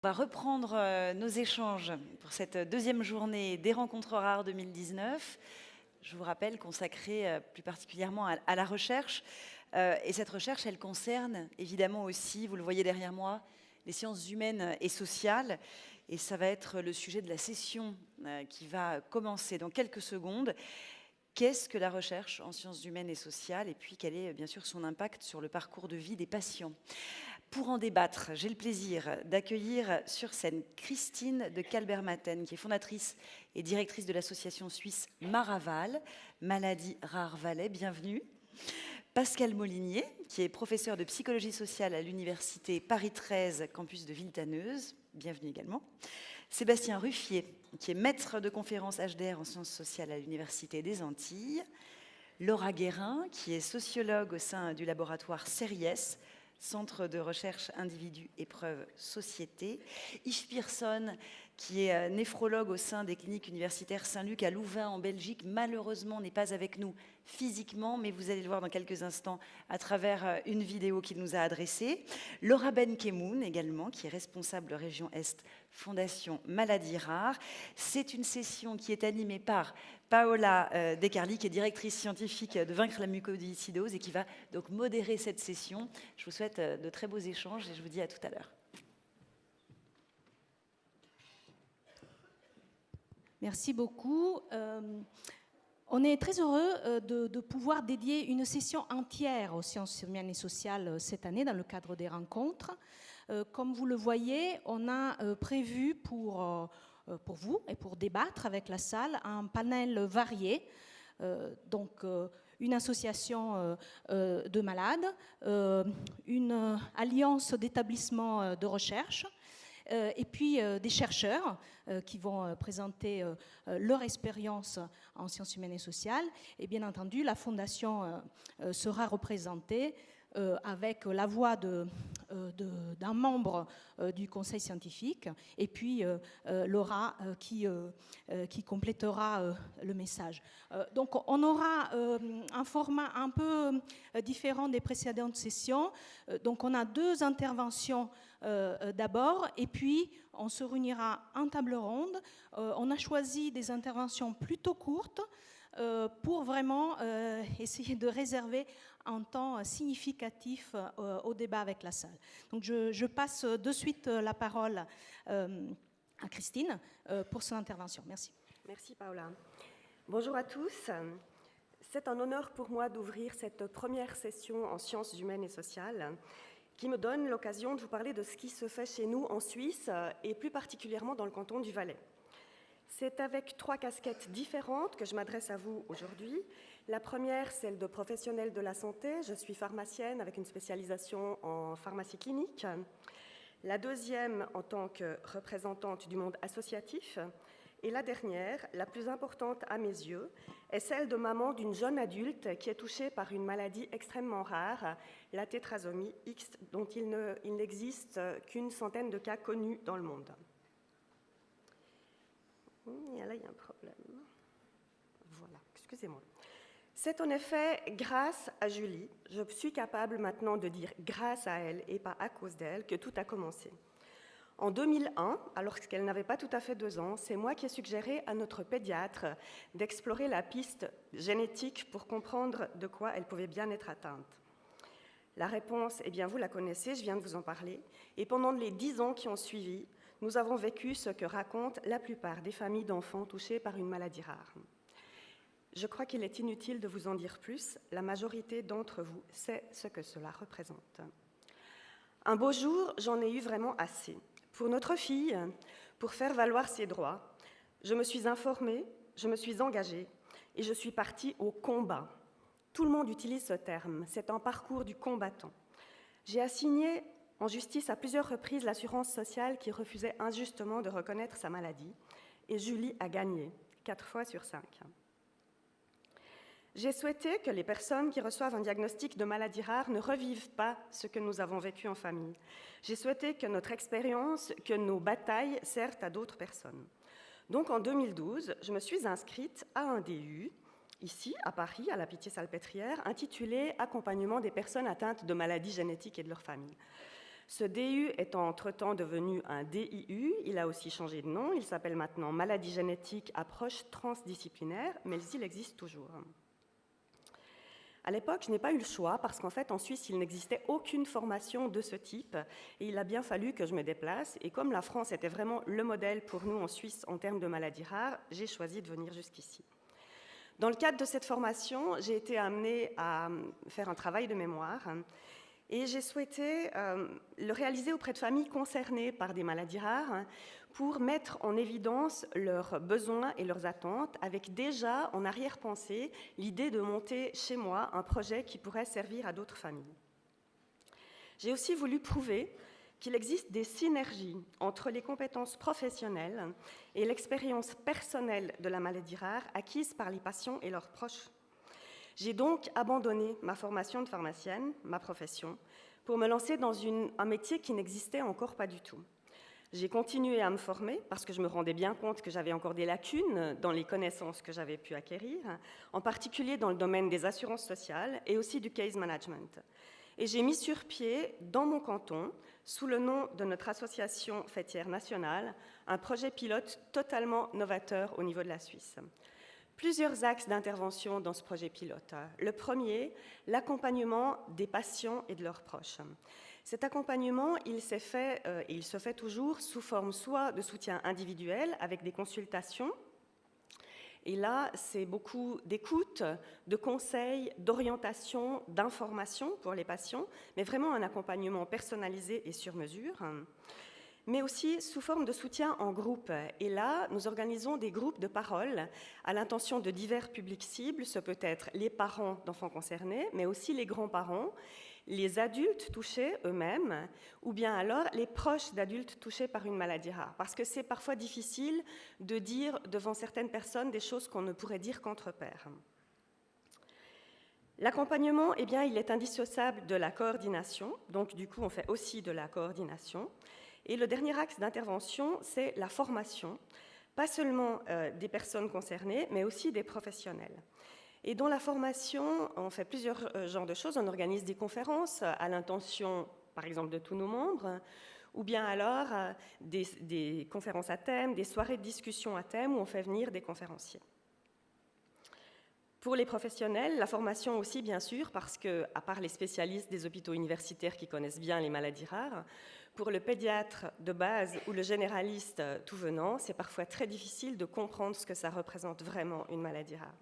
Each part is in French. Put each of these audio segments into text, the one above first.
On va reprendre nos échanges pour cette deuxième journée des Rencontres Rares 2019. Je vous rappelle consacrée plus particulièrement à la recherche. Et cette recherche, elle concerne évidemment aussi, vous le voyez derrière moi, les sciences humaines et sociales. Et ça va être le sujet de la session qui va commencer dans quelques secondes. Qu'est-ce que la recherche en sciences humaines et sociales? Et puis quel est bien sûr son impact sur le parcours de vie des patients? Pour en débattre, j'ai le plaisir d'accueillir sur scène Christine de Calbert-Maten, qui est fondatrice et directrice de l'association suisse Maraval, Maladie Rare Valais. Bienvenue. Pascal Molinier, qui est professeur de psychologie sociale à l'université Paris 13, campus de Villetaneuse. Bienvenue également. Sébastien Ruffier, qui est maître de conférences HDR en sciences sociales à l'université des Antilles. Laura Guérin, qui est sociologue au sein du laboratoire CERIES, Centre de recherche individus, épreuves, société. Yves Pearson, qui est néphrologue au sein des cliniques universitaires Saint-Luc à Louvain en Belgique, malheureusement n'est pas avec nous physiquement, mais vous allez le voir dans quelques instants à travers une vidéo qu'il nous a adressée. Laura Benkemoun également, qui est responsable région Est, Fondation Maladies Rares. C'est une session qui est animée par Paola Descarli, qui est directrice scientifique de Vaincre la mucoviscidose et qui va donc modérer cette session. Je vous souhaite de très beaux échanges et je vous dis à tout à l'heure. Merci beaucoup. On est très heureux de pouvoir dédier une session entière aux sciences humaines et sociales cette année dans le cadre des rencontres. Comme vous le voyez, on a prévu pour vous et pour débattre avec la salle un panel varié. Donc, une association de malades, une alliance d'établissements de recherche, et puis des chercheurs qui vont présenter leur expérience en sciences humaines et sociales. Et bien entendu, la Fondation sera représentée avec la voix d'un membre du conseil scientifique et puis Laura qui complétera le message. Donc on aura un format un peu différent des précédentes sessions. Donc on a deux interventions d'abord et puis on se réunira en table ronde. On a choisi des interventions plutôt courtes pour vraiment essayer de réserver un temps significatif au débat avec la salle. Donc je passe de suite la parole à Christine pour son intervention. Merci. Merci Paola. Bonjour à tous. C'est un honneur pour moi d'ouvrir cette première session en sciences humaines et sociales qui me donne l'occasion de vous parler de ce qui se fait chez nous en Suisse et plus particulièrement dans le canton du Valais. C'est avec trois casquettes différentes que je m'adresse à vous aujourd'hui. La première, celle de professionnelle de la santé. Je suis pharmacienne avec une spécialisation en pharmacie clinique. La deuxième, en tant que représentante du monde associatif. Et la dernière, la plus importante à mes yeux, est celle de maman d'une jeune adulte qui est touchée par une maladie extrêmement rare, la tétrasomie X, dont il n'existe qu'une centaine de cas connus dans le monde. Et là, il y a un problème. Voilà, excusez-moi. C'est en effet grâce à Julie, je suis capable maintenant de dire grâce à elle et pas à cause d'elle, que tout a commencé. En 2001, alors qu'elle n'avait pas tout à fait 2 ans, c'est moi qui ai suggéré à notre pédiatre d'explorer la piste génétique pour comprendre de quoi elle pouvait bien être atteinte. La réponse, eh bien, vous la connaissez, je viens de vous en parler. Et pendant les 10 ans qui ont suivi, nous avons vécu ce que racontent la plupart des familles d'enfants touchés par une maladie rare. Je crois qu'il est inutile de vous en dire plus, la majorité d'entre vous sait ce que cela représente. Un beau jour, j'en ai eu vraiment assez. Pour notre fille, pour faire valoir ses droits, je me suis informée, je me suis engagée et je suis partie au combat. Tout le monde utilise ce terme, c'est un parcours du combattant. J'ai assigné en justice à plusieurs reprises l'assurance sociale qui refusait injustement de reconnaître sa maladie et Julie a gagné, 4 fois sur 5. J'ai souhaité que les personnes qui reçoivent un diagnostic de maladie rare ne revivent pas ce que nous avons vécu en famille. J'ai souhaité que notre expérience, que nos batailles servent à d'autres personnes. Donc en 2012, je me suis inscrite à un DU, ici à Paris, à la Pitié-Salpêtrière, intitulé « Accompagnement des personnes atteintes de maladies génétiques et de leur famille ». Ce DU est entre-temps devenu un DIU, il a aussi changé de nom, il s'appelle maintenant Maladie génétique, approche transdisciplinaire, mais il existe toujours. À l'époque, je n'ai pas eu le choix parce qu'en fait, en Suisse, il n'existait aucune formation de ce type et il a bien fallu que je me déplace. Et comme la France était vraiment le modèle pour nous en Suisse en termes de maladies rares, j'ai choisi de venir jusqu'ici. Dans le cadre de cette formation, j'ai été amenée à faire un travail de mémoire et j'ai souhaité le réaliser auprès de familles concernées par des maladies rares pour mettre en évidence leurs besoins et leurs attentes, avec déjà en arrière-pensée l'idée de monter chez moi un projet qui pourrait servir à d'autres familles. J'ai aussi voulu prouver qu'il existe des synergies entre les compétences professionnelles et l'expérience personnelle de la maladie rare acquise par les patients et leurs proches. J'ai donc abandonné ma formation de pharmacienne, ma profession, pour me lancer dans un métier qui n'existait encore pas du tout. J'ai continué à me former parce que je me rendais bien compte que j'avais encore des lacunes dans les connaissances que j'avais pu acquérir, en particulier dans le domaine des assurances sociales et aussi du case management. Et j'ai mis sur pied, dans mon canton, sous le nom de notre association fêtière nationale, un projet pilote totalement novateur au niveau de la Suisse. Plusieurs axes d'intervention dans ce projet pilote. Le premier, l'accompagnement des patients et de leurs proches. Cet accompagnement, il s'est fait, et il se fait toujours, sous forme soit de soutien individuel avec des consultations, et là, c'est beaucoup d'écoute, de conseils, d'orientation, d'information pour les patients, mais vraiment un accompagnement personnalisé et sur mesure, mais aussi sous forme de soutien en groupe. Et là, nous organisons des groupes de parole à l'intention de divers publics cibles. Ce peut être les parents d'enfants concernés, mais aussi les grands-parents, les adultes touchés eux-mêmes, ou bien alors les proches d'adultes touchés par une maladie rare. Parce que c'est parfois difficile de dire devant certaines personnes des choses qu'on ne pourrait dire qu'entre pairs. L'accompagnement, eh bien, il est indissociable de la coordination. Donc, du coup, on fait aussi de la coordination. Et le dernier axe d'intervention, c'est la formation, pas seulement des personnes concernées, mais aussi des professionnels. Et dans la formation, on fait plusieurs genres de choses. On organise des conférences à l'intention, par exemple, de tous nos membres, ou bien alors des conférences à thème, des soirées de discussion à thème où on fait venir des conférenciers. Pour les professionnels, la formation aussi, bien sûr, parce que, à part les spécialistes des hôpitaux universitaires qui connaissent bien les maladies rares, pour le pédiatre de base ou le généraliste tout venant, c'est parfois très difficile de comprendre ce que ça représente vraiment une maladie rare.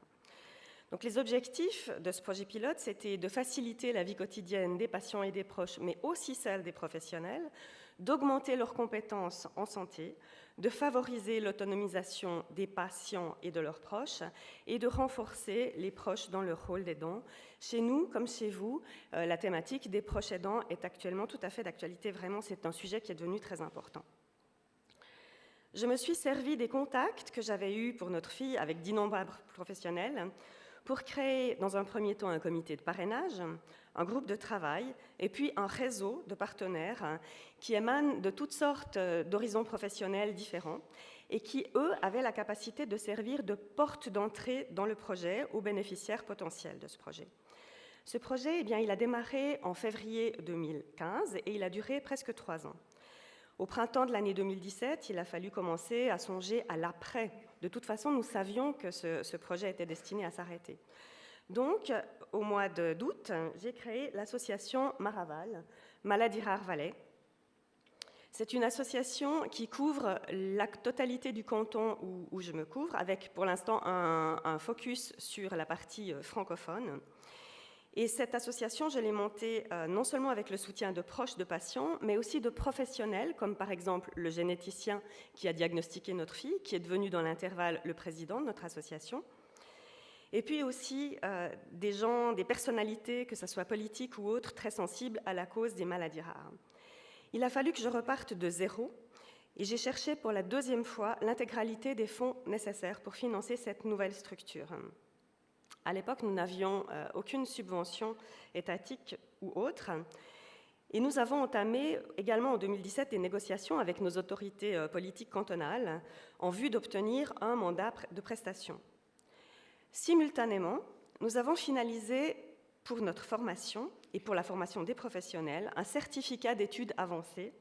Donc les objectifs de ce projet pilote, c'était de faciliter la vie quotidienne des patients et des proches, mais aussi celle des professionnels, d'augmenter leurs compétences en santé, de favoriser l'autonomisation des patients et de leurs proches, et de renforcer les proches dans leur rôle d'aidant. Chez nous, comme chez vous, la thématique des proches aidants est actuellement tout à fait d'actualité. Vraiment, c'est un sujet qui est devenu très important. Je me suis servi des contacts que j'avais eus pour notre fille avec d'innombrables professionnels pour créer dans un premier temps un comité de parrainage, un groupe de travail et puis un réseau de partenaires qui émanent de toutes sortes d'horizons professionnels différents et qui, eux, avaient la capacité de servir de porte d'entrée dans le projet aux bénéficiaires potentiels de ce projet. Ce projet, eh bien, il a démarré en février 2015 et il a duré presque 3 ans. Au printemps de l'année 2017, il a fallu commencer à songer à l'après. De toute façon, nous savions que ce projet était destiné à s'arrêter. Donc, au mois d'août, j'ai créé l'association Maraval, Maladies Rares Valais. C'est une association qui couvre la totalité du canton où je me couvre, avec pour l'instant un focus sur la partie francophone. Et cette association, je l'ai montée non seulement avec le soutien de proches de patients, mais aussi de professionnels, comme par exemple le généticien qui a diagnostiqué notre fille, qui est devenu dans l'intervalle le président de notre association. Et puis aussi des gens, des personnalités, que ce soit politiques ou autres, très sensibles à la cause des maladies rares. Il a fallu que je reparte de zéro et j'ai cherché pour la 2e fois l'intégralité des fonds nécessaires pour financer cette nouvelle structure. À l'époque, nous n'avions aucune subvention étatique ou autre. Et nous avons entamé également en 2017 des négociations avec nos autorités politiques cantonales en vue d'obtenir un mandat de prestation. Simultanément, nous avons finalisé pour notre formation et pour la formation des professionnels un certificat d'études avancées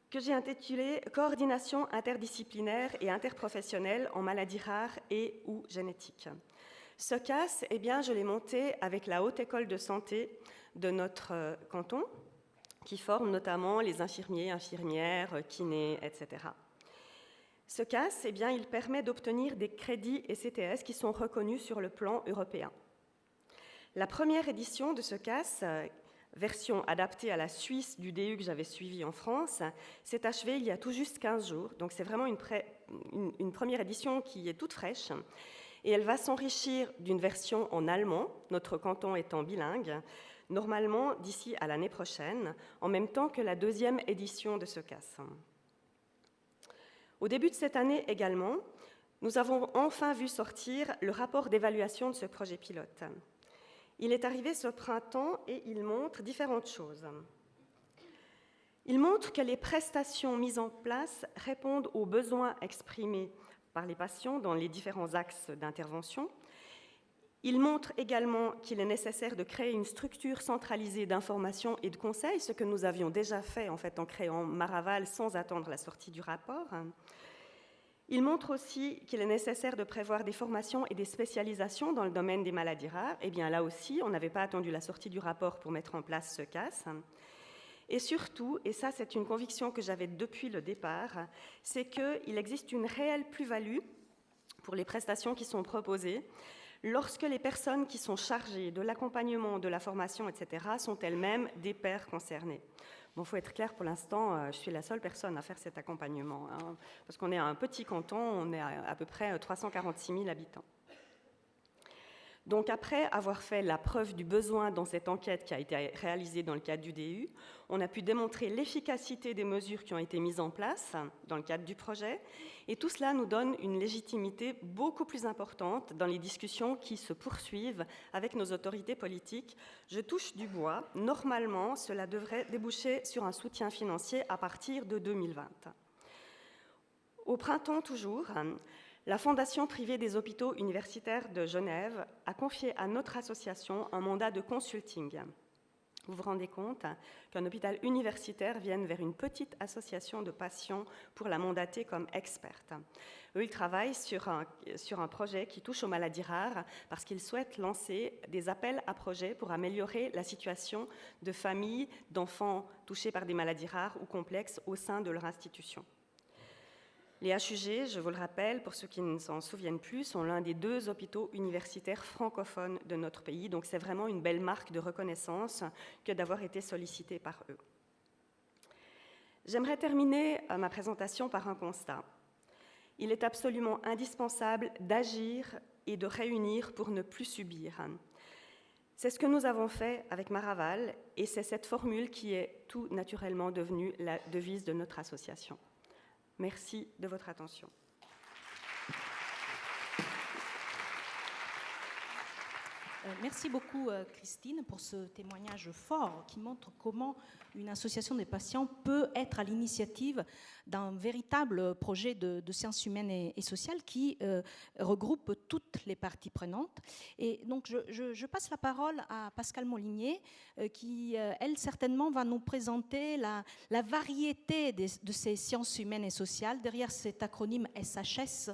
que j'ai intitulé « Coordination interdisciplinaire et interprofessionnelle en maladies rares et ou génétiques ». Ce CAS, eh bien, je l'ai monté avec la Haute École de Santé de notre canton, qui forme notamment les infirmiers, infirmières, kinés, etc. Ce CAS, eh bien, il permet d'obtenir des crédits ECTS qui sont reconnus sur le plan européen. La première édition de ce CAS, version adaptée à la Suisse du DU que j'avais suivi en France, s'est achevée il y a tout juste 15 jours. Donc c'est vraiment une première édition qui est toute fraîche. Et elle va s'enrichir d'une version en allemand, notre canton étant bilingue, normalement d'ici à l'année prochaine, en même temps que la deuxième édition de ce CAS. Au début de cette année également, nous avons enfin vu sortir le rapport d'évaluation de ce projet pilote. Il est arrivé ce printemps et il montre différentes choses. Il montre que les prestations mises en place répondent aux besoins exprimés par les patients dans les différents axes d'intervention. Il montre également qu'il est nécessaire de créer une structure centralisée d'information et de conseil, ce que nous avions déjà fait en fait en créant Maraval sans attendre la sortie du rapport. Il montre aussi qu'il est nécessaire de prévoir des formations et des spécialisations dans le domaine des maladies rares. Eh bien là aussi, on n'avait pas attendu la sortie du rapport pour mettre en place ce CAS. Et surtout, et ça c'est une conviction que j'avais depuis le départ, c'est qu'il existe une réelle plus-value pour les prestations qui sont proposées lorsque les personnes qui sont chargées de l'accompagnement, de la formation, etc., sont elles-mêmes des pairs concernés. Bon, il faut être clair, pour l'instant, je suis la seule personne à faire cet accompagnement, hein, parce qu'on est un petit canton, on est à peu près 346 000 habitants. Donc après avoir fait la preuve du besoin dans cette enquête qui a été réalisée dans le cadre du DU, on a pu démontrer l'efficacité des mesures qui ont été mises en place dans le cadre du projet, et tout cela nous donne une légitimité beaucoup plus importante dans les discussions qui se poursuivent avec nos autorités politiques. Je touche du bois, normalement cela devrait déboucher sur un soutien financier à partir de 2020. Au printemps toujours, la Fondation privée des hôpitaux universitaires de Genève a confié à notre association un mandat de consulting. Vous vous rendez compte qu'un hôpital universitaire vienne vers une petite association de patients pour la mandater comme experte. Eux, ils travaillent sur un projet qui touche aux maladies rares parce qu'ils souhaitent lancer des appels à projets pour améliorer la situation de familles d'enfants touchés par des maladies rares ou complexes au sein de leur institution. Les HUG, je vous le rappelle, pour ceux qui ne s'en souviennent plus, sont l'un des 2 hôpitaux universitaires francophones de notre pays, donc c'est vraiment une belle marque de reconnaissance que d'avoir été sollicité par eux. J'aimerais terminer ma présentation par un constat. Il est absolument indispensable d'agir et de réunir pour ne plus subir. C'est ce que nous avons fait avec Maraval, et c'est cette formule qui est tout naturellement devenue la devise de notre association. Merci de votre attention. Merci beaucoup, Christine, pour ce témoignage fort qui montre comment une association des patients peut être à l'initiative d'un véritable projet de sciences humaines et sociales qui regroupe toutes les parties prenantes. Et donc, je passe la parole à Pascale Molinier, qui, elle, certainement, va nous présenter la variété de ces sciences humaines et sociales. Derrière cet acronyme SHS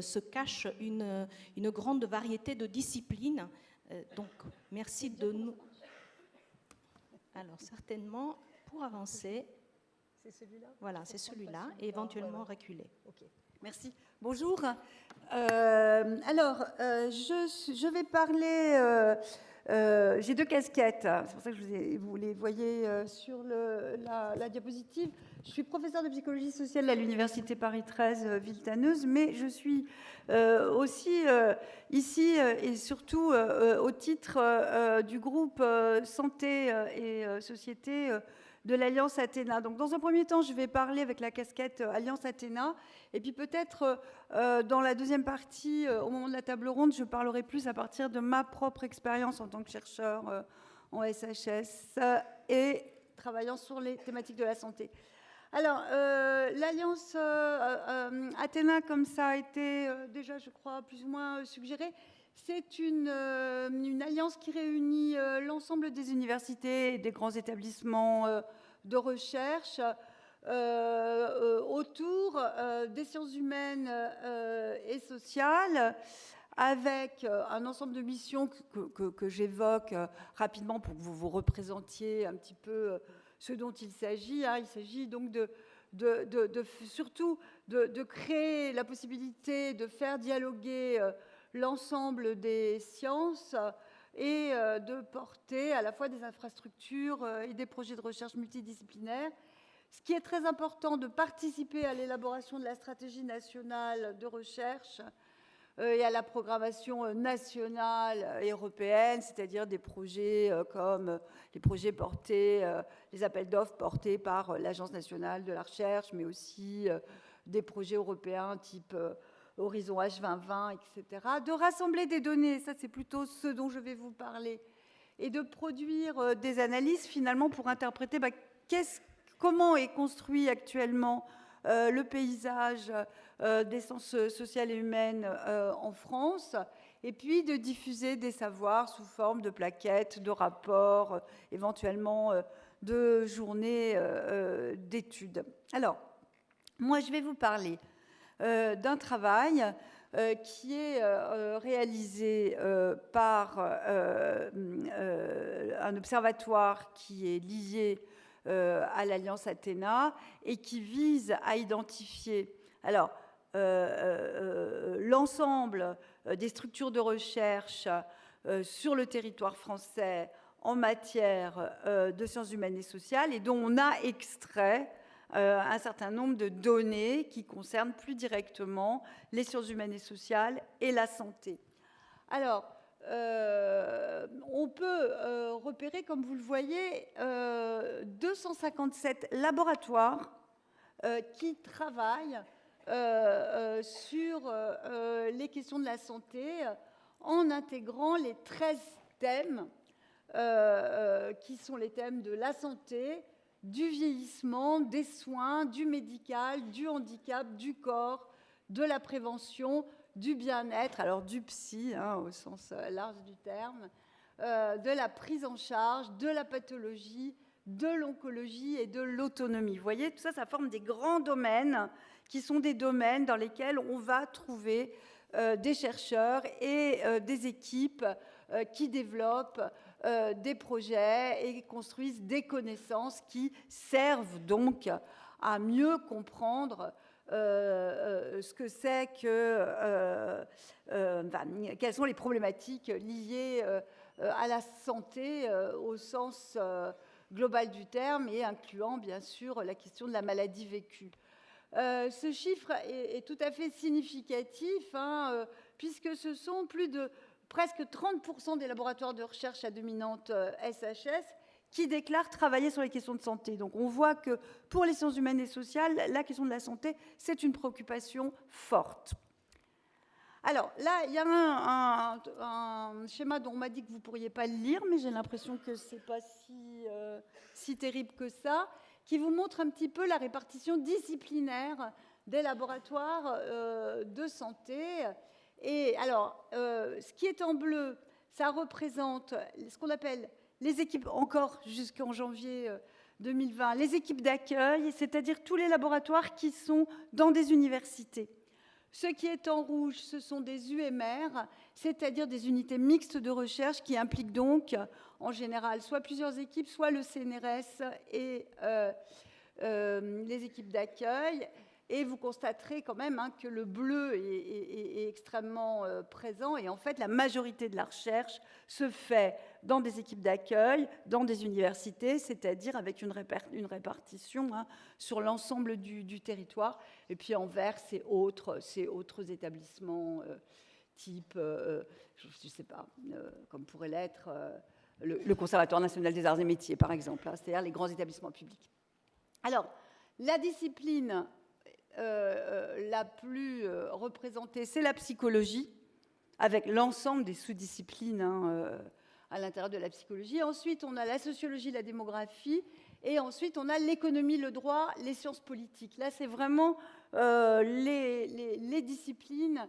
se cache une grande variété de disciplines. Donc, merci de nous... Alors, certainement, pour avancer... C'est celui-là ? Voilà, c'est celui-là, et éventuellement reculer. Ok, merci. Bonjour. Je vais parler... j'ai 2 casquettes, c'est pour ça que vous les voyez sur la diapositive. Je suis professeure de psychologie sociale à l'Université Paris 13 Villetaneuse, mais je suis aussi ici et surtout au titre du groupe Santé et Société de l'Alliance Athéna. Donc, dans un premier temps, je vais parler avec la casquette Alliance Athéna, et puis peut-être dans la deuxième partie, au moment de la table ronde, je parlerai plus à partir de ma propre expérience en tant que chercheur en SHS et travaillant sur les thématiques de la santé. Alors, l'Alliance Athéna, comme ça a été déjà, je crois, plus ou moins suggéré, C'est une alliance qui réunit l'ensemble des universités et des grands établissements de recherche autour des sciences humaines et sociales, avec un ensemble de missions que j'évoque rapidement pour que vous vous représentiez un petit peu ce dont il s'agit. Il s'agit donc surtout de créer la possibilité de faire dialoguer l'ensemble des sciences et de porter à la fois des infrastructures et des projets de recherche multidisciplinaires. Ce qui est très important, de participer à l'élaboration de la stratégie nationale de recherche et à la programmation nationale et européenne, c'est-à-dire des projets comme les projets portés, les appels d'offres portés par l'Agence nationale de la recherche, mais aussi des projets européens type Horizon H2020, etc. De rassembler des données, ça c'est plutôt ce dont je vais vous parler, et de produire des analyses finalement pour interpréter comment est construit actuellement le paysage des sciences sociales et humaines en France, et puis de diffuser des savoirs sous forme de plaquettes, de rapports, éventuellement de journées d'études. Alors, moi, je vais vous parler d'un travail qui est réalisé par un observatoire qui est lié à l'Alliance Athéna et qui vise à identifier l'ensemble des structures de recherche sur le territoire français en matière de sciences humaines et sociales, et dont on a extrait un certain nombre de données qui concernent plus directement les sciences humaines et sociales et la santé. Alors, on peut repérer, comme vous le voyez, 257 laboratoires qui travaillent sur les questions de la santé en intégrant les 13 thèmes qui sont les thèmes de la santé, du vieillissement, des soins, du médical, du handicap, du corps, de la prévention, du bien-être, alors du psy au sens large du terme, de la prise en charge, de la pathologie, de l'oncologie et de l'autonomie. Vous voyez, tout ça, ça forme des grands domaines qui sont des domaines dans lesquels on va trouver des chercheurs et des équipes qui développent des projets et construisent des connaissances qui servent donc à mieux comprendre ce que c'est que quelles sont les problématiques liées à la santé au sens global du terme, et incluant bien sûr la question de la maladie vécue. Ce chiffre est tout à fait significatif, puisque ce sont plus de presque 30% des laboratoires de recherche à dominante SHS qui déclarent travailler sur les questions de santé. Donc on voit que pour les sciences humaines et sociales, la question de la santé, c'est une préoccupation forte. Alors là, il y a un schéma dont on m'a dit que vous ne pourriez pas le lire, mais j'ai l'impression que ce n'est pas si terrible que ça, qui vous montre un petit peu la répartition disciplinaire des laboratoires de santé. Et alors, ce qui est en bleu, ça représente ce qu'on appelle les équipes, encore jusqu'en janvier 2020, les équipes d'accueil, c'est-à-dire tous les laboratoires qui sont dans des universités. Ce qui est en rouge, ce sont des UMR, c'est-à-dire des unités mixtes de recherche qui impliquent donc, en général, soit plusieurs équipes, soit le CNRS et les équipes d'accueil. Et vous constaterez quand même que le bleu est extrêmement présent. Et en fait, la majorité de la recherche se fait dans des équipes d'accueil, dans des universités, c'est-à-dire avec une répartition sur l'ensemble du territoire. Et puis en vert, c'est autres établissements type, je ne sais pas, comme pourrait l'être le Conservatoire national des arts et métiers, par exemple, c'est-à-dire les grands établissements publics. Alors, la discipline la plus représentée, c'est la psychologie, avec l'ensemble des sous-disciplines à l'intérieur de la psychologie. Ensuite, on a la sociologie, la démographie, et ensuite, on a l'économie, le droit, les sciences politiques. Là, c'est vraiment les disciplines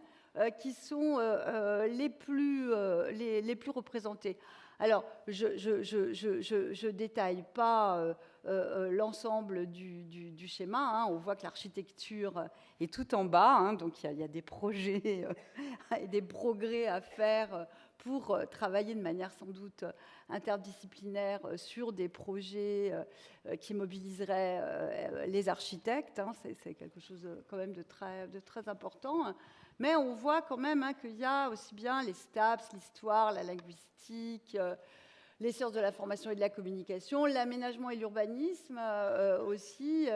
qui sont les plus représentés. Alors, je ne détaille pas l'ensemble du schéma. Hein. On voit que l'architecture est tout en bas, hein, donc il y a des projets et des progrès à faire pour travailler de manière sans doute interdisciplinaire sur des projets qui mobiliseraient les architectes. Hein. C'est quelque chose quand même de très important. Mais on voit quand même qu'il y a aussi bien les STAPS, l'histoire, la linguistique, les sciences de l'information et de la communication, l'aménagement et l'urbanisme aussi.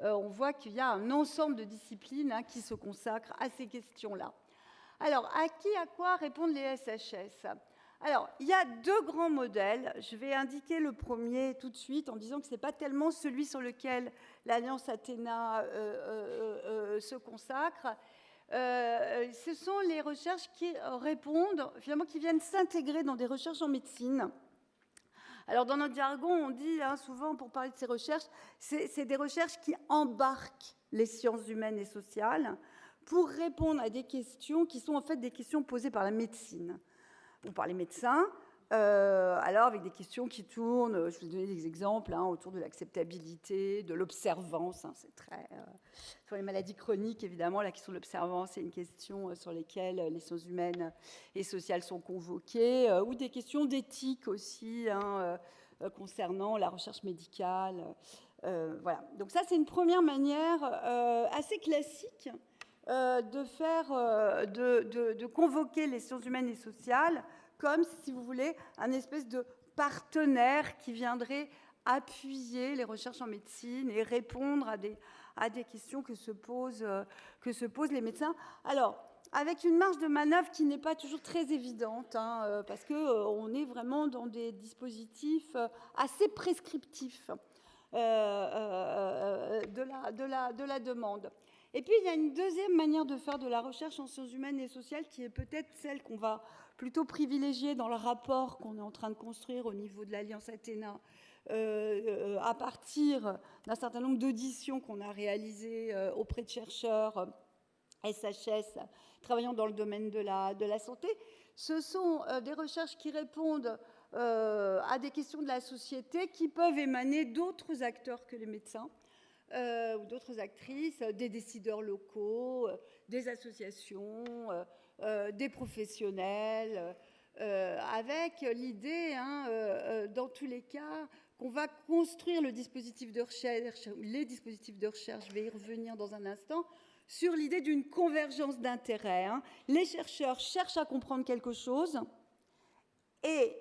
On voit qu'il y a un ensemble de disciplines qui se consacrent à ces questions-là. Alors, à quoi répondent les SHS ? Alors, il y a deux grands modèles. Je vais indiquer le premier tout de suite en disant que ce n'est pas tellement celui sur lequel l'Alliance Athéna se consacre. Ce sont les recherches qui répondent, finalement, qui viennent s'intégrer dans des recherches en médecine. Alors, dans notre jargon, on dit souvent, pour parler de ces recherches, c'est des recherches qui embarquent les sciences humaines et sociales pour répondre à des questions qui sont en fait des questions posées par la médecine ou par les médecins, alors avec des questions qui tournent, je vais vous donner des exemples, autour de l'acceptabilité, de l'observance, c'est très... sur les maladies chroniques, évidemment, la question de l'observance, c'est une question sur laquelle les sciences humaines et sociales sont convoquées, ou des questions d'éthique aussi, concernant la recherche médicale. Voilà. Donc ça, c'est une première manière assez classique de convoquer les sciences humaines et sociales comme, si vous voulez, un espèce de partenaire qui viendrait appuyer les recherches en médecine et répondre à des questions que se posent les médecins. Alors, avec une marge de manœuvre qui n'est pas toujours très évidente, parce qu'on est vraiment dans des dispositifs assez prescriptifs de la demande. Et puis, il y a une deuxième manière de faire de la recherche en sciences humaines et sociales qui est peut-être celle qu'on va plutôt privilégier dans le rapport qu'on est en train de construire au niveau de l'Alliance Athéna à partir d'un certain nombre d'auditions qu'on a réalisées auprès de chercheurs SHS travaillant dans le domaine de la santé. Ce sont des recherches qui répondent à des questions de la société qui peuvent émaner d'autres acteurs que les médecins, ou d'autres actrices, des décideurs locaux, des associations, des professionnels, avec l'idée, dans tous les cas, qu'on va construire le dispositif de recherche, les dispositifs de recherche, je vais y revenir dans un instant, sur l'idée d'une convergence d'intérêts. Les chercheurs cherchent à comprendre quelque chose et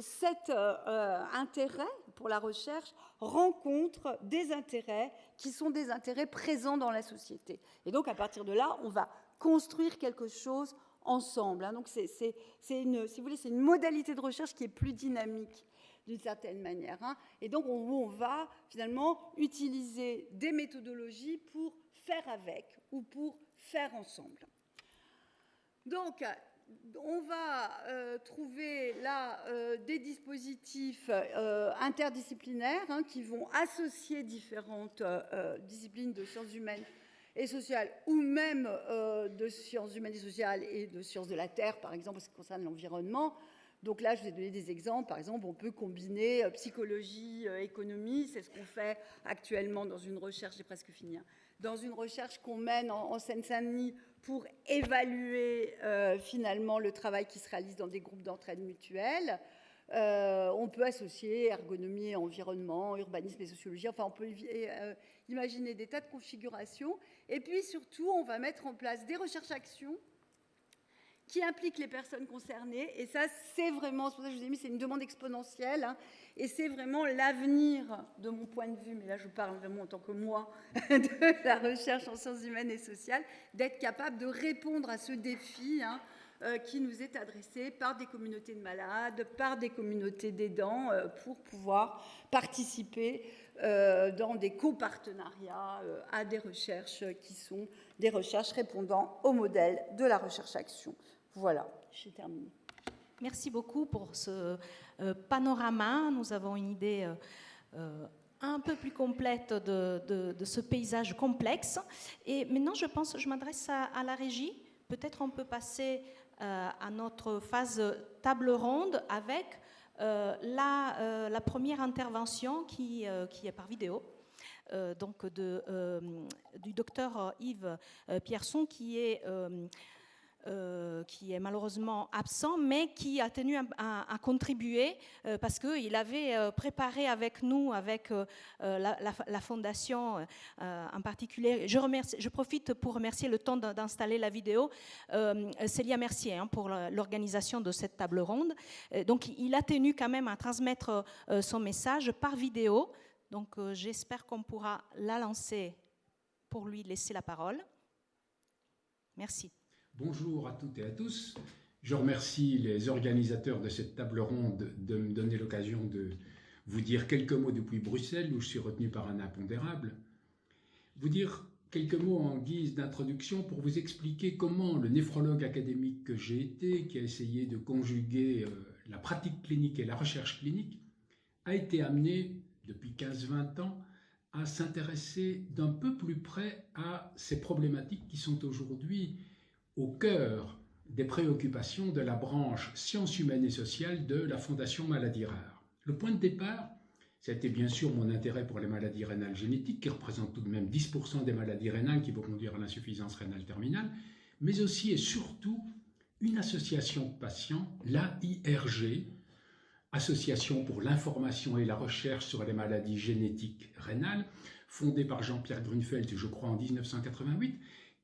cet intérêt pour la recherche rencontre des intérêts qui sont des intérêts présents dans la société. Et donc, à partir de là, on va construire quelque chose ensemble. Donc, si vous voulez, c'est une modalité de recherche qui est plus dynamique d'une certaine manière. Et donc, on va finalement utiliser des méthodologies pour faire avec ou pour faire ensemble. Donc, on va trouver là des dispositifs interdisciplinaires qui vont associer différentes disciplines de sciences humaines et sociales, ou même de sciences humaines et sociales et de sciences de la Terre, par exemple, en ce qui concerne l'environnement. Donc là, je vous ai donné des exemples. Par exemple, on peut combiner psychologie, économie. C'est ce qu'on fait actuellement dans une recherche, j'ai presque fini, dans une recherche qu'on mène en Seine-Saint-Denis pour évaluer finalement le travail qui se réalise dans des groupes d'entraide mutuelle. On peut associer ergonomie et environnement, urbanisme et sociologie. Enfin, on peut imaginer des tas de configurations. Et puis, surtout, on va mettre en place des recherches-actions qui impliquent les personnes concernées. Et ça, c'est vraiment, c'est pour ça que je vous ai mis, c'est une demande exponentielle. Et c'est vraiment l'avenir, de mon point de vue, mais là, je parle vraiment en tant que moi, de la recherche en sciences humaines et sociales, d'être capable de répondre à ce défi qui nous est adressé par des communautés de malades, par des communautés d'aidants, pour pouvoir participer dans des copartenariats à des recherches qui sont des recherches répondant au modèle de la recherche-action. Voilà, j'ai terminé. Merci beaucoup pour ce panorama. Nous avons une idée un peu plus complète de ce paysage complexe. Et maintenant, je m'adresse à la régie peut-être on peut passer à notre phase table ronde avec la première intervention qui est par vidéo. Donc du docteur Yves Pierson qui est malheureusement absent, mais qui a tenu à contribuer parce qu'il avait préparé avec nous, avec la Fondation en particulier. Je profite pour remercier le temps d'installer la vidéo, Célia Mercier, pour l'organisation de cette table ronde. Donc il a tenu quand même à transmettre son message par vidéo. Donc j'espère qu'on pourra la lancer pour lui laisser la parole. Merci. Bonjour à toutes et à tous. Je remercie les organisateurs de cette table ronde de me donner l'occasion de vous dire quelques mots depuis Bruxelles, où je suis retenu par un impondérable. Vous dire quelques mots en guise d'introduction pour vous expliquer comment le néphrologue académique que j'ai été, qui a essayé de conjuguer la pratique clinique et la recherche clinique, a été amené, depuis 15-20 ans, à s'intéresser d'un peu plus près à ces problématiques qui sont aujourd'hui au cœur des préoccupations de la branche sciences humaines et sociales de la Fondation Maladies Rares. Le point de départ, ça a été bien sûr mon intérêt pour les maladies rénales génétiques, qui représentent tout de même 10% des maladies rénales qui vont conduire à l'insuffisance rénale terminale, mais aussi et surtout une association de patients, l'AIRG, Association pour l'information et la recherche sur les maladies génétiques rénales, fondée par Jean-Pierre Grunfeld, je crois, en 1988,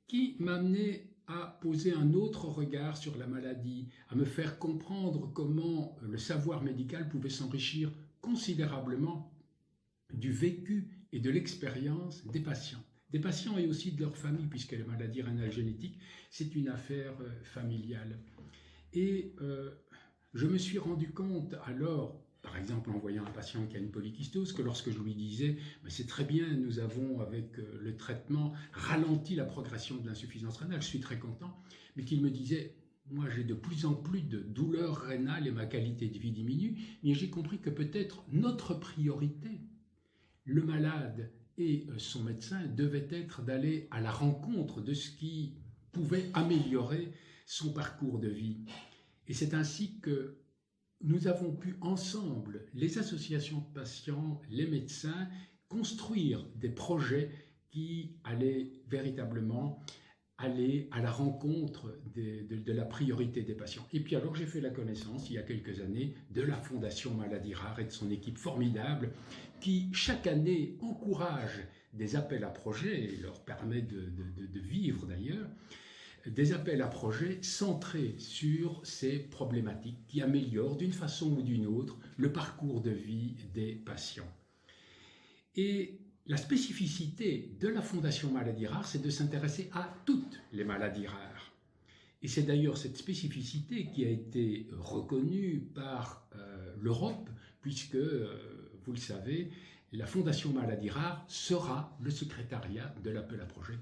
qui m'a amené à poser un autre regard sur la maladie, à me faire comprendre comment le savoir médical pouvait s'enrichir considérablement du vécu et de l'expérience des patients et aussi de leur famille, puisque les maladies rénales génétiques, c'est une affaire familiale. Et je me suis rendu compte alors, par exemple en voyant un patient qui a une polykystose, que lorsque je lui disais « c'est très bien, nous avons avec le traitement ralenti la progression de l'insuffisance rénale, je suis très content », mais qu'il me disait « moi j'ai de plus en plus de douleurs rénales et ma qualité de vie diminue », mais j'ai compris que peut-être notre priorité, le malade et son médecin, devait être d'aller à la rencontre de ce qui pouvait améliorer son parcours de vie. Et c'est ainsi que nous avons pu ensemble, les associations de patients, les médecins, construire des projets qui allaient véritablement aller à la rencontre de la priorité des patients. Et puis alors j'ai fait la connaissance, il y a quelques années, de la Fondation Maladies Rares et de son équipe formidable qui, chaque année, encourage des appels à projets et leur permet de vivre d'ailleurs, des appels à projets centrés sur ces problématiques qui améliorent d'une façon ou d'une autre le parcours de vie des patients. Et la spécificité de la Fondation Maladies Rares, c'est de s'intéresser à toutes les maladies rares. Et c'est d'ailleurs cette spécificité qui a été reconnue par l'Europe, puisque, vous le savez, la Fondation Maladies Rares sera le secrétariat de l'appel à projet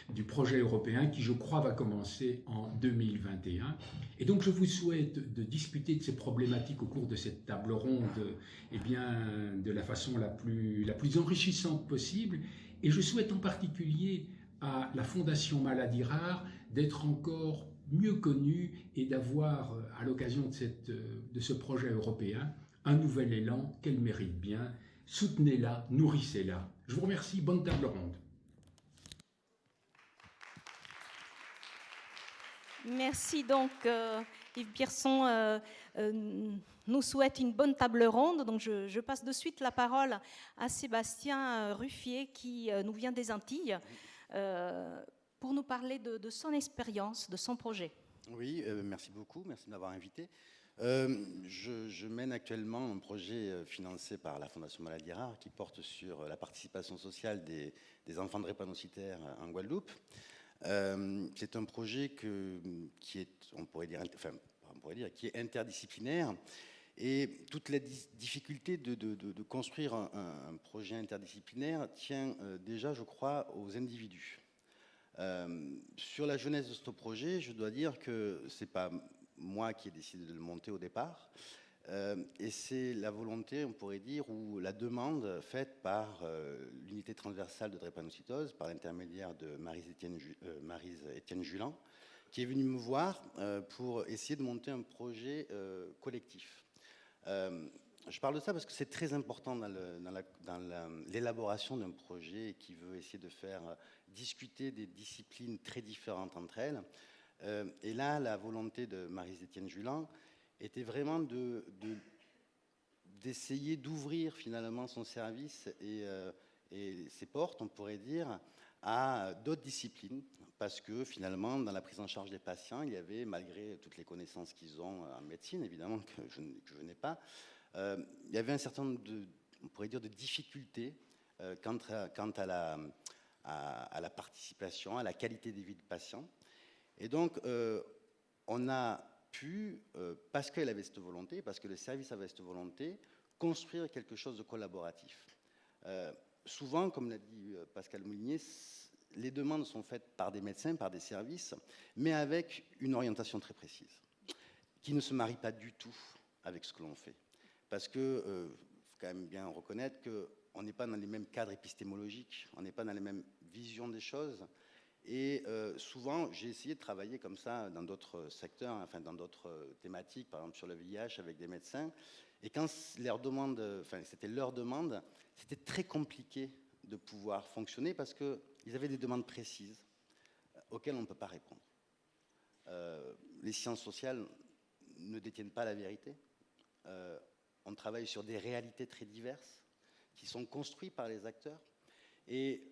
du projet européen qui, je crois, va commencer en 2021. Et donc, je vous souhaite de discuter de ces problématiques au cours de cette table ronde de la façon la plus enrichissante possible. Et je souhaite en particulier à la Fondation Maladies Rares d'être encore mieux connue et d'avoir, à l'occasion de ce projet européen, un nouvel élan qu'elle mérite bien. Soutenez-la, nourrissez-la. Je vous remercie, bonne table ronde. Merci donc Yves Pierson nous souhaite une bonne table ronde. Donc je passe de suite la parole à Sébastien Ruffier qui nous vient des Antilles pour nous parler de son expérience, de son projet. Oui, merci beaucoup, merci de m'avoir invité. Je mène actuellement un projet financé par la Fondation Maladies Rares qui porte sur la participation sociale des enfants drépanocytaires en Guadeloupe. C'est un projet qui est, on pourrait dire, qui est interdisciplinaire, et toute la difficulté de construire un projet interdisciplinaire tient déjà, je crois, aux individus. Sur la genèse de ce projet, je dois dire que c'est pas moi qui ai décidé de le monter au départ. Et c'est la volonté, on pourrait dire, ou la demande faite par l'unité transversale de drépanocytose, par l'intermédiaire de Maryse-Étienne Julan, qui est venue me voir pour essayer de monter un projet collectif. Je parle de ça parce que c'est très important dans l'élaboration d'un projet qui veut essayer de faire discuter des disciplines très différentes entre elles. Et là, la volonté de Maryse-Étienne Julan était vraiment d'essayer d'ouvrir finalement son service et ses portes, on pourrait dire, à d'autres disciplines, parce que finalement, dans la prise en charge des patients, il y avait, malgré toutes les connaissances qu'ils ont en médecine, évidemment, que je n'ai pas, il y avait un certain nombre on pourrait dire, de difficultés quant à la participation, à la qualité de vie du patient. Et donc, on a pu, parce qu'elle avait cette volonté, parce que le service avait cette volonté, construire quelque chose de collaboratif. Souvent, comme l'a dit Pascal Moulinier, les demandes sont faites par des médecins, par des services, mais avec une orientation très précise, qui ne se marie pas du tout avec ce que l'on fait. Parce que, faut quand même bien reconnaître qu'on n'est pas dans les mêmes cadres épistémologiques, on n'est pas dans les mêmes visions des choses. Et souvent, j'ai essayé de travailler comme ça dans d'autres secteurs, enfin dans d'autres thématiques, par exemple sur le VIH avec des médecins. Et quand c'était leur demande, c'était très compliqué de pouvoir fonctionner parce qu'ils avaient des demandes précises auxquelles on ne peut pas répondre. Les sciences sociales ne détiennent pas la vérité. On travaille sur des réalités très diverses qui sont construites par les acteurs. Et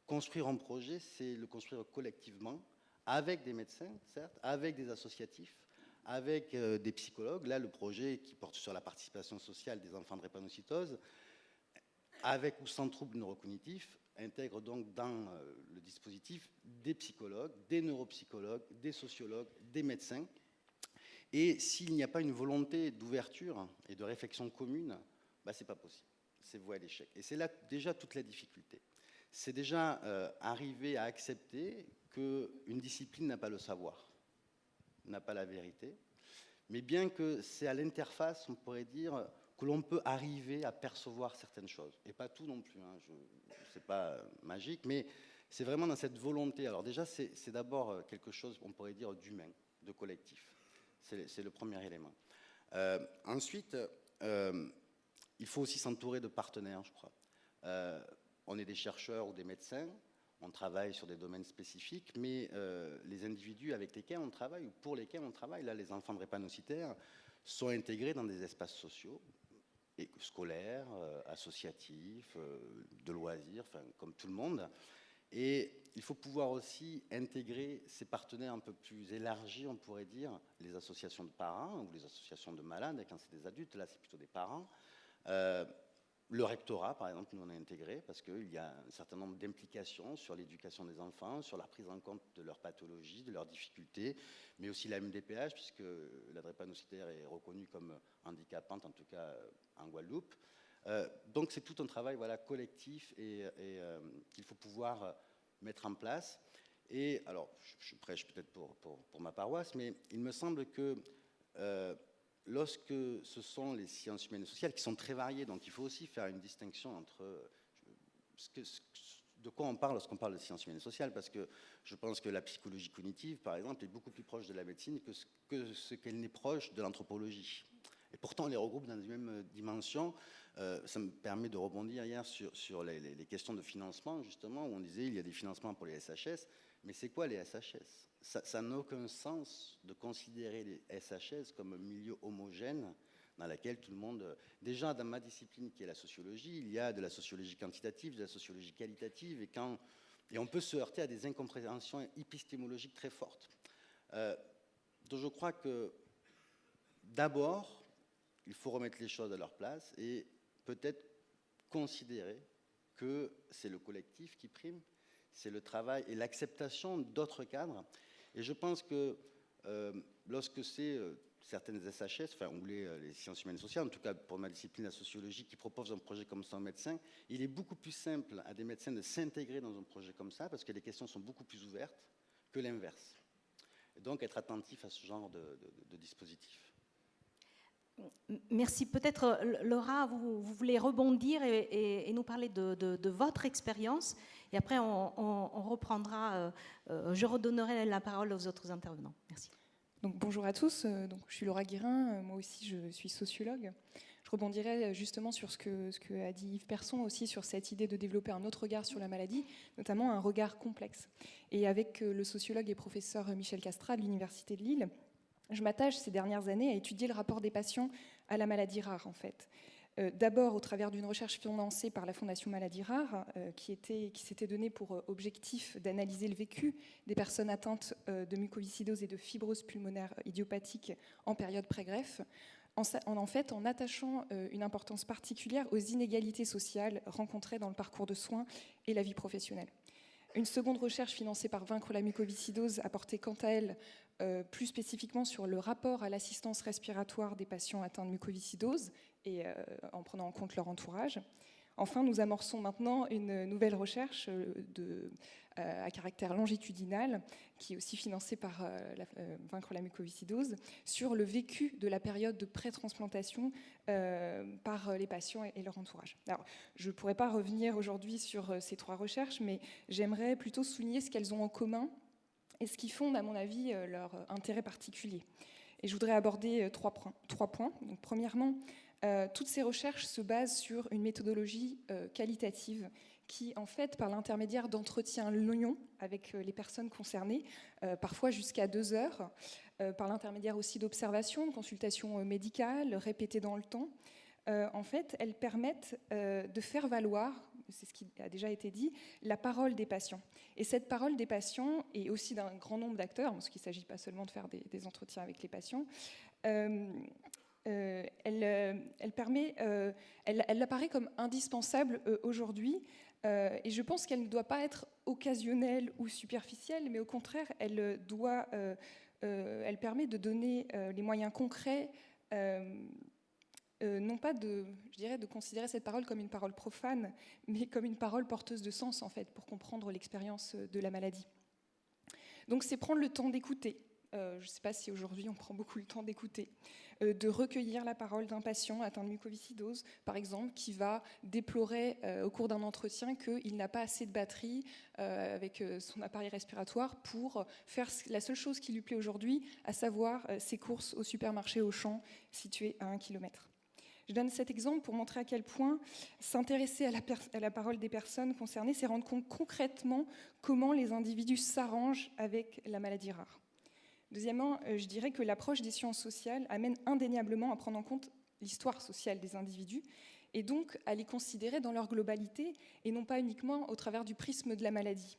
construire un projet, c'est le construire collectivement, avec des médecins, certes, avec des associatifs, avec des psychologues. Là, le projet qui porte sur la participation sociale des enfants de drépanocytose, avec ou sans troubles neurocognitifs, intègre donc dans le dispositif des psychologues, des neuropsychologues, des sociologues, des médecins. Et s'il n'y a pas une volonté d'ouverture et de réflexion commune, ce n'est pas possible. C'est voué à l'échec. Et c'est là déjà toute la difficulté. C'est déjà arriver à accepter qu'une discipline n'a pas le savoir, n'a pas la vérité, mais bien que c'est à l'interface, on pourrait dire, que l'on peut arriver à percevoir certaines choses. Et pas tout non plus, hein. C'est pas magique, mais c'est vraiment dans cette volonté. Alors déjà, c'est d'abord quelque chose, on pourrait dire, d'humain, de collectif. C'est le premier élément. Ensuite, il faut aussi s'entourer de partenaires, je crois. On est des chercheurs ou des médecins, on travaille sur des domaines spécifiques, mais les individus avec lesquels on travaille ou pour lesquels on travaille, là, les enfants drépanocytaires, sont intégrés dans des espaces sociaux, et scolaires, associatifs, de loisirs, enfin, comme tout le monde. Et il faut pouvoir aussi intégrer ces partenaires un peu plus élargis, on pourrait dire, les associations de parents ou les associations de malades, et quand c'est des adultes, là c'est plutôt des parents. Le rectorat, par exemple, nous on est intégré parce qu'il y a un certain nombre d'implications sur l'éducation des enfants, sur la prise en compte de leurs pathologies, de leurs difficultés, mais aussi la MDPH, puisque la drépanocytaire est reconnue comme handicapante, en tout cas en Guadeloupe. Donc c'est tout un travail collectif et qu'il faut pouvoir mettre en place. Et alors, je prêche peut-être pour ma paroisse, mais il me semble que lorsque ce sont les sciences humaines et sociales qui sont très variées, donc il faut aussi faire une distinction entre de quoi on parle lorsqu'on parle de sciences humaines et sociales, parce que je pense que la psychologie cognitive, par exemple, est beaucoup plus proche de la médecine que ce qu'elle n'est proche de l'anthropologie. Et pourtant, on les regroupe dans les mêmes dimensions. Ça me permet de rebondir hier sur les questions de financement, justement, où on disait il y a des financements pour les SHS, mais c'est quoi les SHS ? Ça n'a aucun sens de considérer les SHS comme un milieu homogène dans lequel tout le monde... Déjà, dans ma discipline qui est la sociologie, il y a de la sociologie quantitative, de la sociologie qualitative, et on peut se heurter à des incompréhensions épistémologiques très fortes. Donc je crois que, d'abord, il faut remettre les choses à leur place et peut-être considérer que c'est le collectif qui prime, c'est le travail et l'acceptation d'autres cadres. Et je pense que lorsque c'est certaines SHS, ou les sciences humaines et sociales, en tout cas pour ma discipline, la sociologie, qui propose un projet comme ça aux médecins, il est beaucoup plus simple à des médecins de s'intégrer dans un projet comme ça, parce que les questions sont beaucoup plus ouvertes que l'inverse. Et donc être attentif à ce genre de dispositif. Merci. Peut-être, Laura, vous voulez rebondir et nous parler de votre expérience. Et après, on reprendra, je redonnerai la parole aux autres intervenants. Merci. Donc, bonjour à tous, donc, je suis Laura Guérin, moi aussi je suis sociologue. Je rebondirai justement sur ce que a dit Yves Persson aussi, sur cette idée de développer un autre regard sur la maladie, notamment un regard complexe. Et avec le sociologue et professeur Michel Castrat de l'Université de Lille, je m'attache ces dernières années à étudier le rapport des patients à la maladie rare, en fait. D'abord au travers d'une recherche financée par la Fondation Maladie Rare, qui s'était donnée pour objectif d'analyser le vécu des personnes atteintes de mucoviscidose et de fibrose pulmonaire idiopathique en période pré-greffe, en attachant une importance particulière aux inégalités sociales rencontrées dans le parcours de soins et la vie professionnelle. Une seconde recherche financée par Vaincre la mucoviscidose a porté quant à elle plus spécifiquement sur le rapport à l'assistance respiratoire des patients atteints de mucoviscidose et en prenant en compte leur entourage. Enfin, nous amorçons maintenant une nouvelle recherche à caractère longitudinal, qui est aussi financée par Vaincre la mucoviscidose, sur le vécu de la période de pré-transplantation par les patients et leur entourage. Alors, je ne pourrais pas revenir aujourd'hui sur ces 3 recherches, mais j'aimerais plutôt souligner ce qu'elles ont en commun et ce qui fonde, à mon avis, leur intérêt particulier. Et je voudrais aborder 3 points. Donc, premièrement, toutes ces recherches se basent sur une méthodologie qualitative qui, en fait, par l'intermédiaire d'entretiens longs avec les personnes concernées, parfois jusqu'à 2 heures, par l'intermédiaire aussi d'observations, de consultations médicales répétées dans le temps, en fait, elles permettent de faire valoir, c'est ce qui a déjà été dit, la parole des patients. Et cette parole des patients, et aussi d'un grand nombre d'acteurs, parce qu'il ne s'agit pas seulement de faire des entretiens avec les patients, elle apparaît comme indispensable aujourd'hui, et je pense qu'elle ne doit pas être occasionnelle ou superficielle, mais au contraire, elle permet de donner les moyens concrets, non pas de considérer cette parole comme une parole profane, mais comme une parole porteuse de sens, en fait, pour comprendre l'expérience de la maladie. Donc c'est prendre le temps d'écouter. Je ne sais pas si aujourd'hui on prend beaucoup le temps d'écouter, de recueillir la parole d'un patient atteint de mucoviscidose, par exemple, qui va déplorer au cours d'un entretien qu'il n'a pas assez de batterie avec son appareil respiratoire pour faire la seule chose qui lui plaît aujourd'hui, à savoir ses courses au supermarché Auchan, situé à 1 km. Je donne cet exemple pour montrer à quel point s'intéresser à la parole des personnes concernées, c'est rendre compte concrètement comment les individus s'arrangent avec la maladie rare. Deuxièmement, je dirais que l'approche des sciences sociales amène indéniablement à prendre en compte l'histoire sociale des individus et donc à les considérer dans leur globalité et non pas uniquement au travers du prisme de la maladie.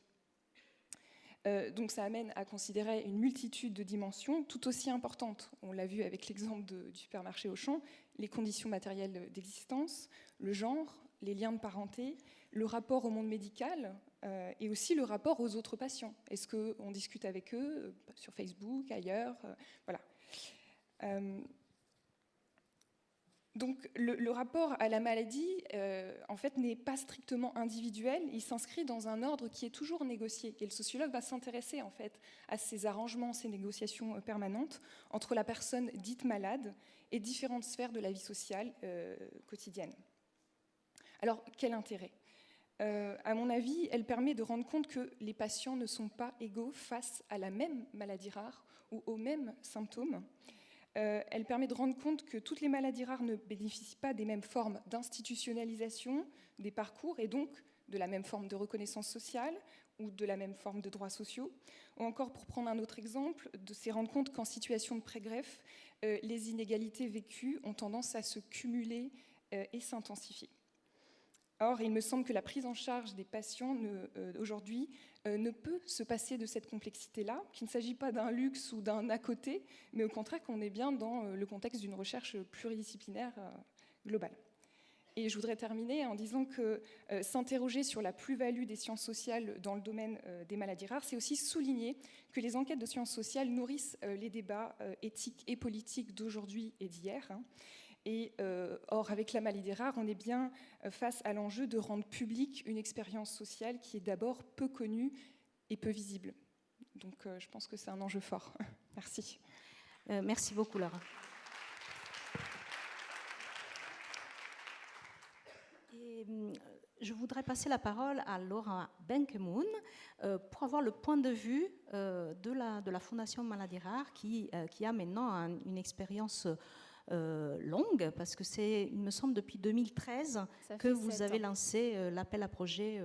Donc ça amène à considérer une multitude de dimensions tout aussi importantes. On l'a vu avec l'exemple du supermarché Auchan, les conditions matérielles d'existence, le genre, les liens de parenté, le rapport au monde médical et aussi le rapport aux autres patients. Est-ce qu'on discute avec eux sur Facebook, ailleurs, voilà. Donc le rapport à la maladie, en fait, n'est pas strictement individuel. Il s'inscrit dans un ordre qui est toujours négocié. Et le sociologue va s'intéresser en fait à ces arrangements, ces négociations permanentes entre la personne dite malade et différentes sphères de la vie sociale quotidienne. Alors, quel intérêt ? À mon avis, elle permet de rendre compte que les patients ne sont pas égaux face à la même maladie rare ou aux mêmes symptômes. Elle permet de rendre compte que toutes les maladies rares ne bénéficient pas des mêmes formes d'institutionnalisation des parcours et donc de la même forme de reconnaissance sociale ou de la même forme de droits sociaux. Ou encore, pour prendre un autre exemple, de se rendre compte qu'en situation de pré-greffe, les inégalités vécues ont tendance à se cumuler et s'intensifier. Or, il me semble que la prise en charge des patients aujourd'hui ne peut se passer de cette complexité-là, qu'il ne s'agit pas d'un luxe ou d'un à côté, mais au contraire qu'on est bien dans le contexte d'une recherche pluridisciplinaire globale. Et je voudrais terminer en disant que s'interroger sur la plus-value des sciences sociales dans le domaine des maladies rares, c'est aussi souligner que les enquêtes de sciences sociales nourrissent les débats éthiques et politiques d'aujourd'hui et d'hier. Et or, avec la maladie rare, on est bien face à l'enjeu de rendre publique une expérience sociale qui est d'abord peu connue et peu visible. Donc, je pense que c'est un enjeu fort. Merci. Merci beaucoup, Laura. Je voudrais passer la parole à Laura Benkemoun pour avoir le point de vue de la Fondation Maladies Rares qui a maintenant une expérience longue, parce que c'est, il me semble, depuis 2013 que vous avez lancé l'appel à projet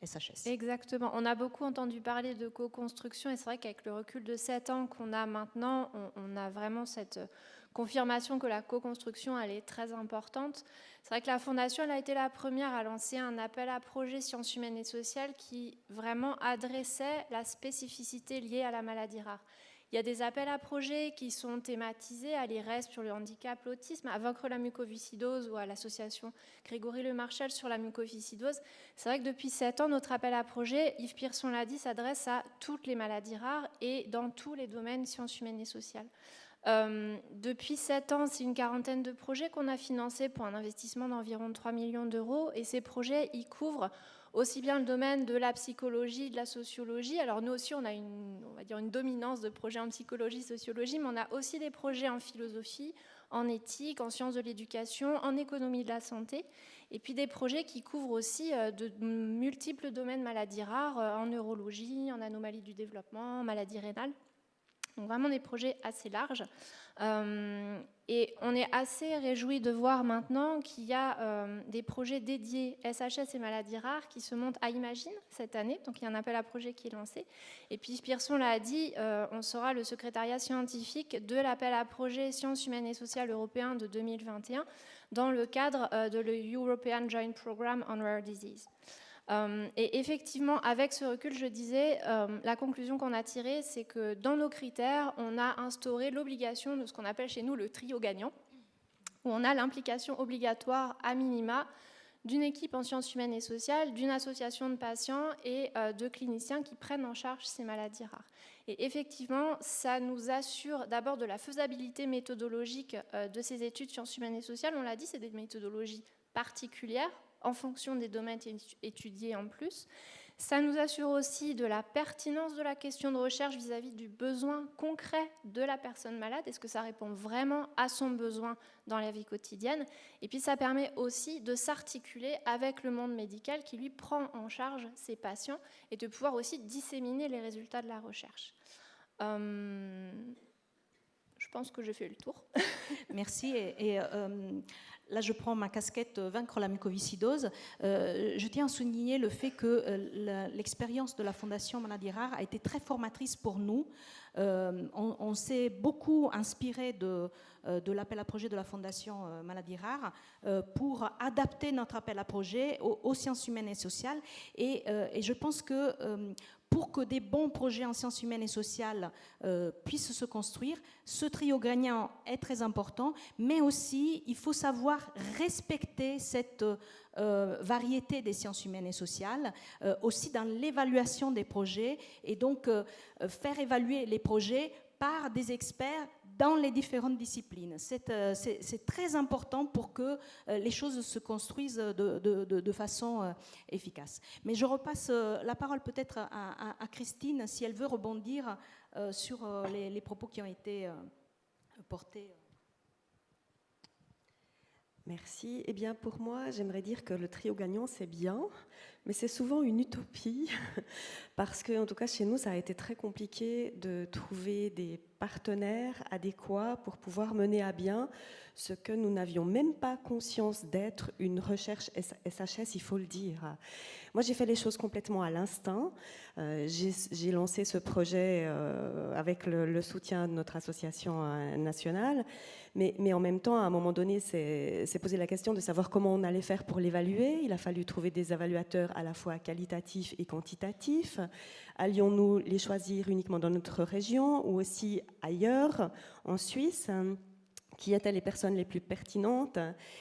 SHS. Exactement. On a beaucoup entendu parler de co-construction et c'est vrai qu'avec le recul de 7 ans qu'on a maintenant, on a vraiment cette confirmation que la co-construction, elle est très importante. C'est vrai que la Fondation, elle a été la première à lancer un appel à projet sciences humaines et sociales qui vraiment adressait la spécificité liée à la maladie rare. Il y a des appels à projets qui sont thématisés à l'IRES sur le handicap, l'autisme, à Vaincre la mucoviscidose ou à l'association Grégory Le Marchal sur la mucoviscidose. C'est vrai que depuis 7 ans, notre appel à projet, Yves Pierson l'a dit, s'adresse à toutes les maladies rares et dans tous les domaines sciences humaines et sociales. Depuis 7 ans, c'est une quarantaine de projets qu'on a financés pour un investissement d'environ 3 millions d'euros et ces projets, ils couvrent aussi bien le domaine de la psychologie, de la sociologie. Alors nous aussi, on a une dominance de projets en psychologie, sociologie, mais on a aussi des projets en philosophie, en éthique, en sciences de l'éducation, en économie de la santé, et puis des projets qui couvrent aussi de multiples domaines maladies rares, en neurologie, en anomalies du développement, en maladies rénales. Donc vraiment des projets assez larges. Et on est assez réjouis de voir maintenant qu'il y a des projets dédiés SHS et maladies rares qui se montent à Imagine cette année. Donc il y a un appel à projet qui est lancé. Et puis Pierson l'a dit, on sera le secrétariat scientifique de l'appel à projet sciences humaines et sociales européen de 2021 dans le cadre de l'European Joint Programme on Rare Disease. Et effectivement, avec ce recul, je disais, la conclusion qu'on a tirée, c'est que dans nos critères, on a instauré l'obligation de ce qu'on appelle chez nous le trio gagnant, où on a l'implication obligatoire à minima d'une équipe en sciences humaines et sociales, d'une association de patients et de cliniciens qui prennent en charge ces maladies rares. Et effectivement, ça nous assure d'abord de la faisabilité méthodologique de ces études sciences humaines et sociales. On l'a dit, c'est des méthodologies particulières, en fonction des domaines étudiés en plus. Ça nous assure aussi de la pertinence de la question de recherche vis-à-vis du besoin concret de la personne malade. Est-ce que ça répond vraiment à son besoin dans la vie quotidienne? Et puis ça permet aussi de s'articuler avec le monde médical qui lui prend en charge ses patients et de pouvoir aussi disséminer les résultats de la recherche. Je pense que j'ai fait le tour. Merci. Là, je prends ma casquette Vaincre la mucoviscidose. Je tiens à souligner le fait que l'expérience de la Fondation Maladies Rares a été très formatrice pour nous. On s'est beaucoup inspiré de l'appel à projet de la Fondation Maladies Rares pour adapter notre appel à projet aux sciences humaines et sociales. Et je pense que pour que des bons projets en sciences humaines et sociales puissent se construire, ce trio gagnant est très important, mais aussi il faut savoir respecter cette variété des sciences humaines et sociales, aussi dans l'évaluation des projets, et donc faire évaluer les projets par des experts dans les différentes disciplines. C'est très important pour que les choses se construisent de façon efficace. Mais je repasse la parole peut-être à Christine, si elle veut rebondir sur les propos qui ont été portés. Merci. Eh bien, pour moi, j'aimerais dire que le trio gagnant, c'est bien, mais c'est souvent une utopie, parce que, en tout cas, chez nous, ça a été très compliqué de trouver des partenaires adéquats pour pouvoir mener à bien ce que nous n'avions même pas conscience d'être une recherche SHS, il faut le dire. Moi, j'ai fait les choses complètement à l'instinct. J'ai lancé ce projet avec le soutien de notre association nationale, mais en même temps, à un moment donné, c'est posé la question de savoir comment on allait faire pour l'évaluer. Il a fallu trouver des évaluateurs à la fois qualitatifs et quantitatifs. Allions-nous les choisir uniquement dans notre région ou aussi ailleurs, en Suisse ? Qui étaient les personnes les plus pertinentes?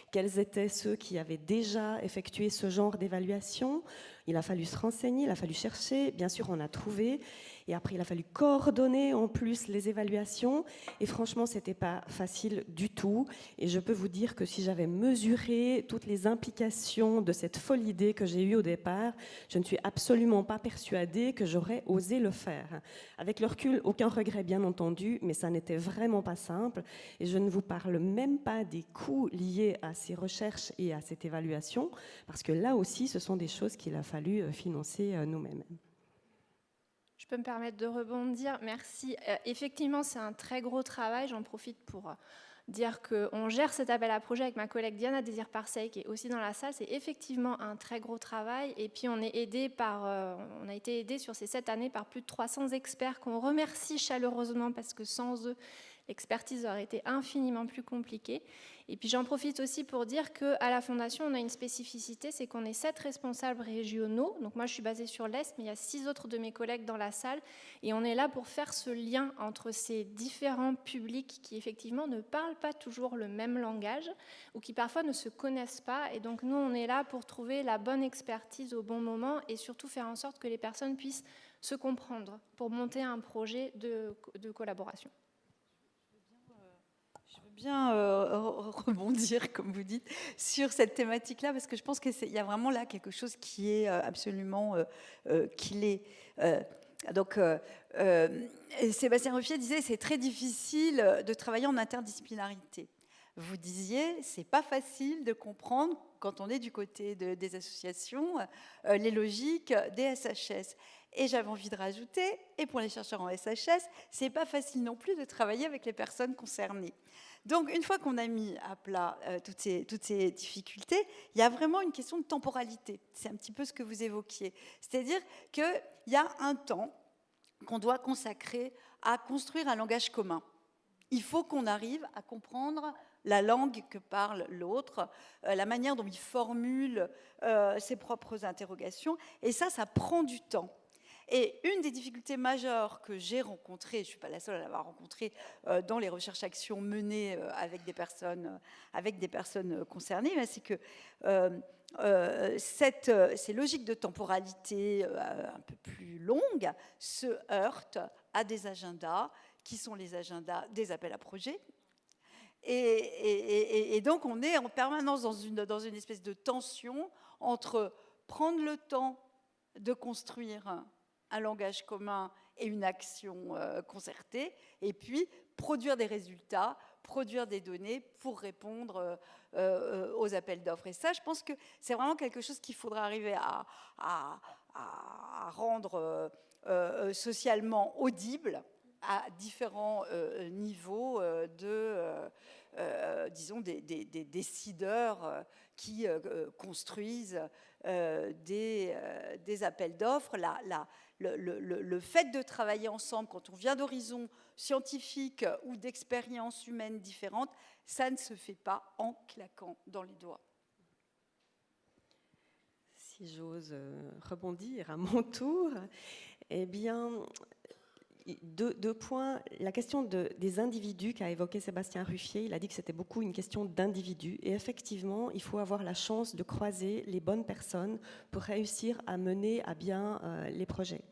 Quels étaient ceux qui avaient déjà effectué ce genre d'évaluation? Il a fallu se renseigner, il a fallu chercher, bien sûr on a trouvé, et après il a fallu coordonner en plus les évaluations, et franchement c'était pas facile du tout, et je peux vous dire que si j'avais mesuré toutes les implications de cette folle idée que j'ai eue au départ, je ne suis absolument pas persuadée que j'aurais osé le faire. Avec le recul, aucun regret bien entendu, mais ça n'était vraiment pas simple, et je ne vous parle même pas des coûts liés à ces recherches et à cette évaluation, parce que là aussi ce sont des choses qu'il a fallu financer nous-mêmes. Je peux me permettre de rebondir, merci. Effectivement, c'est un très gros travail, j'en profite pour dire qu'on gère cet appel à projet avec ma collègue Diana Désir-Parseil, qui est aussi dans la salle. C'est effectivement un très gros travail, et puis on a été aidé sur ces 7 années par plus de 300 experts qu'on remercie chaleureusement, parce que sans eux, l'expertise aurait été infiniment plus compliquée. Et puis j'en profite aussi pour dire qu'à la Fondation, on a une spécificité, c'est qu'on est 7 responsables régionaux. Donc moi, je suis basée sur l'Est, mais il y a 6 autres de mes collègues dans la salle. Et on est là pour faire ce lien entre ces différents publics qui, effectivement, ne parlent pas toujours le même langage ou qui, parfois, ne se connaissent pas. Et donc, nous, on est là pour trouver la bonne expertise au bon moment et surtout faire en sorte que les personnes puissent se comprendre pour monter un projet de collaboration. Bien rebondir, comme vous dites, sur cette thématique-là, parce que je pense qu'il y a vraiment là quelque chose qui est absolument clé. Donc, Sébastien Ruffier disait c'est très difficile de travailler en interdisciplinarité. Vous disiez c'est pas facile de comprendre quand on est du côté des associations les logiques des SHS. Et j'avais envie de rajouter, et pour les chercheurs en SHS, c'est pas facile non plus de travailler avec les personnes concernées. Donc, une fois qu'on a mis à plat toutes ces difficultés, il y a vraiment une question de temporalité. C'est un petit peu ce que vous évoquiez. C'est-à-dire qu'il y a un temps qu'on doit consacrer à construire un langage commun. Il faut qu'on arrive à comprendre la langue que parle l'autre, la manière dont il formule ses propres interrogations. Et ça prend du temps. Et une des difficultés majeures que j'ai rencontrées, je ne suis pas la seule à l'avoir rencontrée dans les recherches-actions menées avec des personnes concernées, c'est que ces logiques de temporalité un peu plus longues se heurtent à des agendas qui sont les agendas des appels à projets. Et donc on est en permanence dans une espèce de tension entre prendre le temps de construire un langage commun et une action concertée, et puis produire des résultats, produire des données pour répondre aux appels d'offres. Et ça, je pense que c'est vraiment quelque chose qu'il faudra arriver à rendre socialement audible à différents niveaux disons, des décideurs qui construisent des appels d'offres. Le fait de travailler ensemble, quand on vient d'horizons scientifiques ou d'expériences humaines différentes, ça ne se fait pas en claquant dans les doigts. Si j'ose rebondir à mon tour, eh bien, deux points. La question des individus qu'a évoqué Sébastien Ruffier, il a dit que c'était beaucoup une question d'individus. Et effectivement, il faut avoir la chance de croiser les bonnes personnes pour réussir à mener à bien les projets.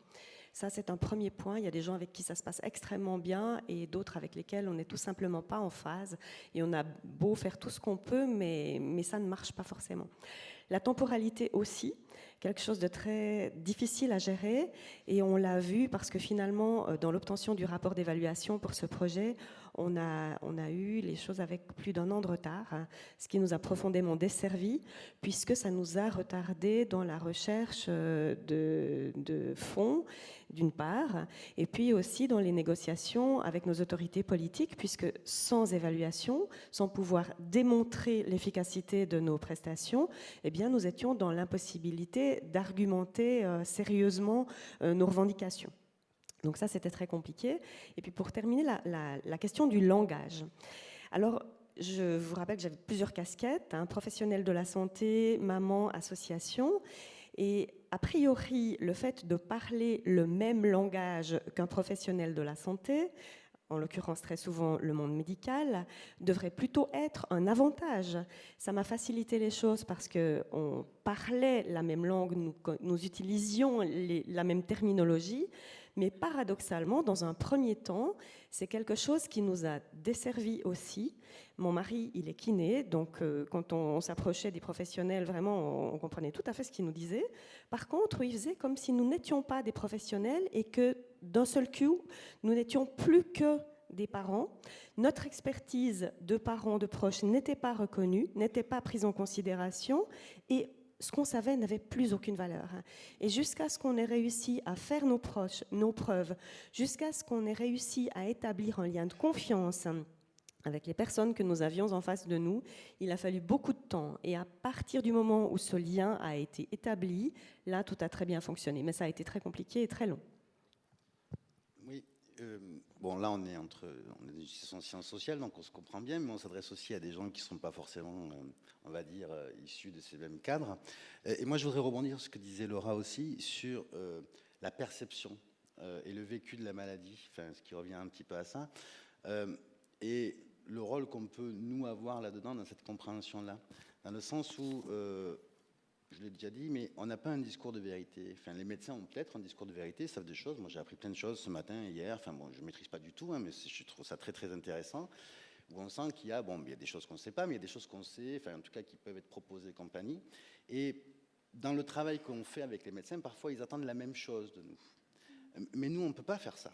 Ça, c'est un premier point. Il y a des gens avec qui ça se passe extrêmement bien et d'autres avec lesquels on n'est tout simplement pas en phase. Et on a beau faire tout ce qu'on peut, mais ça ne marche pas forcément. La temporalité aussi, quelque chose de très difficile à gérer, et on l'a vu parce que finalement, dans l'obtention du rapport d'évaluation pour ce projet, on a eu les choses avec plus d'1 an de retard, hein, ce qui nous a profondément desservi, puisque ça nous a retardé dans la recherche de fonds, d'une part, et puis aussi dans les négociations avec nos autorités politiques, puisque sans évaluation, sans pouvoir démontrer l'efficacité de nos prestations, eh bien, nous étions dans l'impossibilité d'argumenter sérieusement nos revendications. Donc ça, c'était très compliqué. Et puis pour terminer, la question du langage. Alors, je vous rappelle que j'avais plusieurs casquettes, hein, professionnelle de la santé, maman, association. Et a priori, le fait de parler le même langage qu'un professionnel de la santé, en l'occurrence très souvent le monde médical, devrait plutôt être un avantage. Ça m'a facilité les choses parce qu'on parlait la même langue, nous utilisions la même terminologie, mais paradoxalement, dans un premier temps, c'est quelque chose qui nous a desservi aussi. Mon mari, il est kiné, donc quand on s'approchait des professionnels, vraiment, on comprenait tout à fait ce qu'ils nous disaient. Par contre, il faisait comme si nous n'étions pas des professionnels et que d'un seul coup, nous n'étions plus que des parents. Notre expertise de parents, de proches n'était pas reconnue, n'était pas prise en considération et ce qu'on savait n'avait plus aucune valeur. Et jusqu'à ce qu'on ait réussi à faire nos preuves, jusqu'à ce qu'on ait réussi à établir un lien de confiance avec les personnes que nous avions en face de nous, il a fallu beaucoup de temps. Et à partir du moment où ce lien a été établi, là, tout a très bien fonctionné. Mais ça a été très compliqué et très long. Oui. Bon, là, on est en sciences sociales, donc on se comprend bien, mais on s'adresse aussi à des gens qui ne sont pas forcément, on va dire, issus de ces mêmes cadres. Et moi, je voudrais rebondir sur ce que disait Laura aussi, sur la perception et le vécu de la maladie, enfin, ce qui revient un petit peu à ça, et le rôle qu'on peut, nous, avoir là-dedans, dans cette compréhension-là, dans le sens où... je l'ai déjà dit, mais on n'a pas un discours de vérité. Enfin, les médecins ont peut-être un discours de vérité, savent des choses. Moi, j'ai appris plein de choses ce matin, hier. Enfin, bon, je ne maîtrise pas du tout, hein, mais je trouve ça très, très intéressant. Où on sent qu'il y a, il y a des choses qu'on ne sait pas, mais il y a des choses qu'on sait, enfin, en tout cas, qui peuvent être proposées et compagnie. Et dans le travail qu'on fait avec les médecins, parfois, ils attendent la même chose de nous. Mais nous, on ne peut pas faire ça.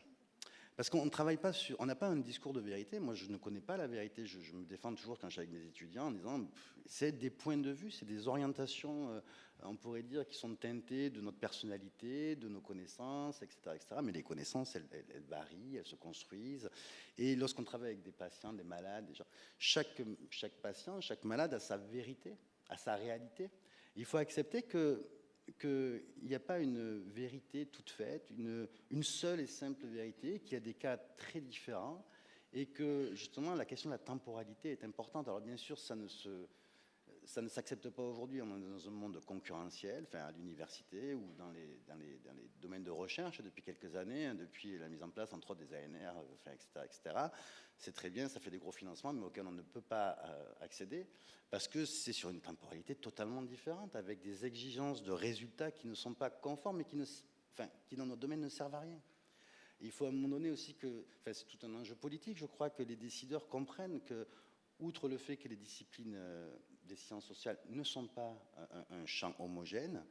Parce qu'on ne travaille pas sur... On n'a pas un discours de vérité. Moi, je ne connais pas la vérité. Je me défends toujours quand je suis avec mes étudiants en disant c'est des points de vue, c'est des orientations, on pourrait dire, qui sont teintées de notre personnalité, de nos connaissances, etc. etc. Mais les connaissances, elles varient, elles se construisent. Et lorsqu'on travaille avec des patients, des malades, des gens, chaque patient, chaque malade a sa vérité, a sa réalité. Il faut accepter qu'il n'y a pas une vérité toute faite, une seule et simple vérité, qu'il y a des cas très différents et que justement la question de la temporalité est importante. Alors bien sûr, ça ne s'accepte pas aujourd'hui. On est dans un monde concurrentiel, enfin à l'université ou dans les domaines de recherche depuis quelques années, hein, depuis la mise en place entre autres des ANR, enfin, etc. C'est très bien, ça fait des gros financements, mais auxquels on ne peut pas accéder, parce que c'est sur une temporalité totalement différente, avec des exigences de résultats qui ne sont pas conformes et qui dans notre domaine ne servent à rien. Et il faut à un moment donné aussi que, c'est tout un enjeu politique, je crois, que les décideurs comprennent que, outre le fait que les disciplines des sciences sociales ne sont pas un champ homogène,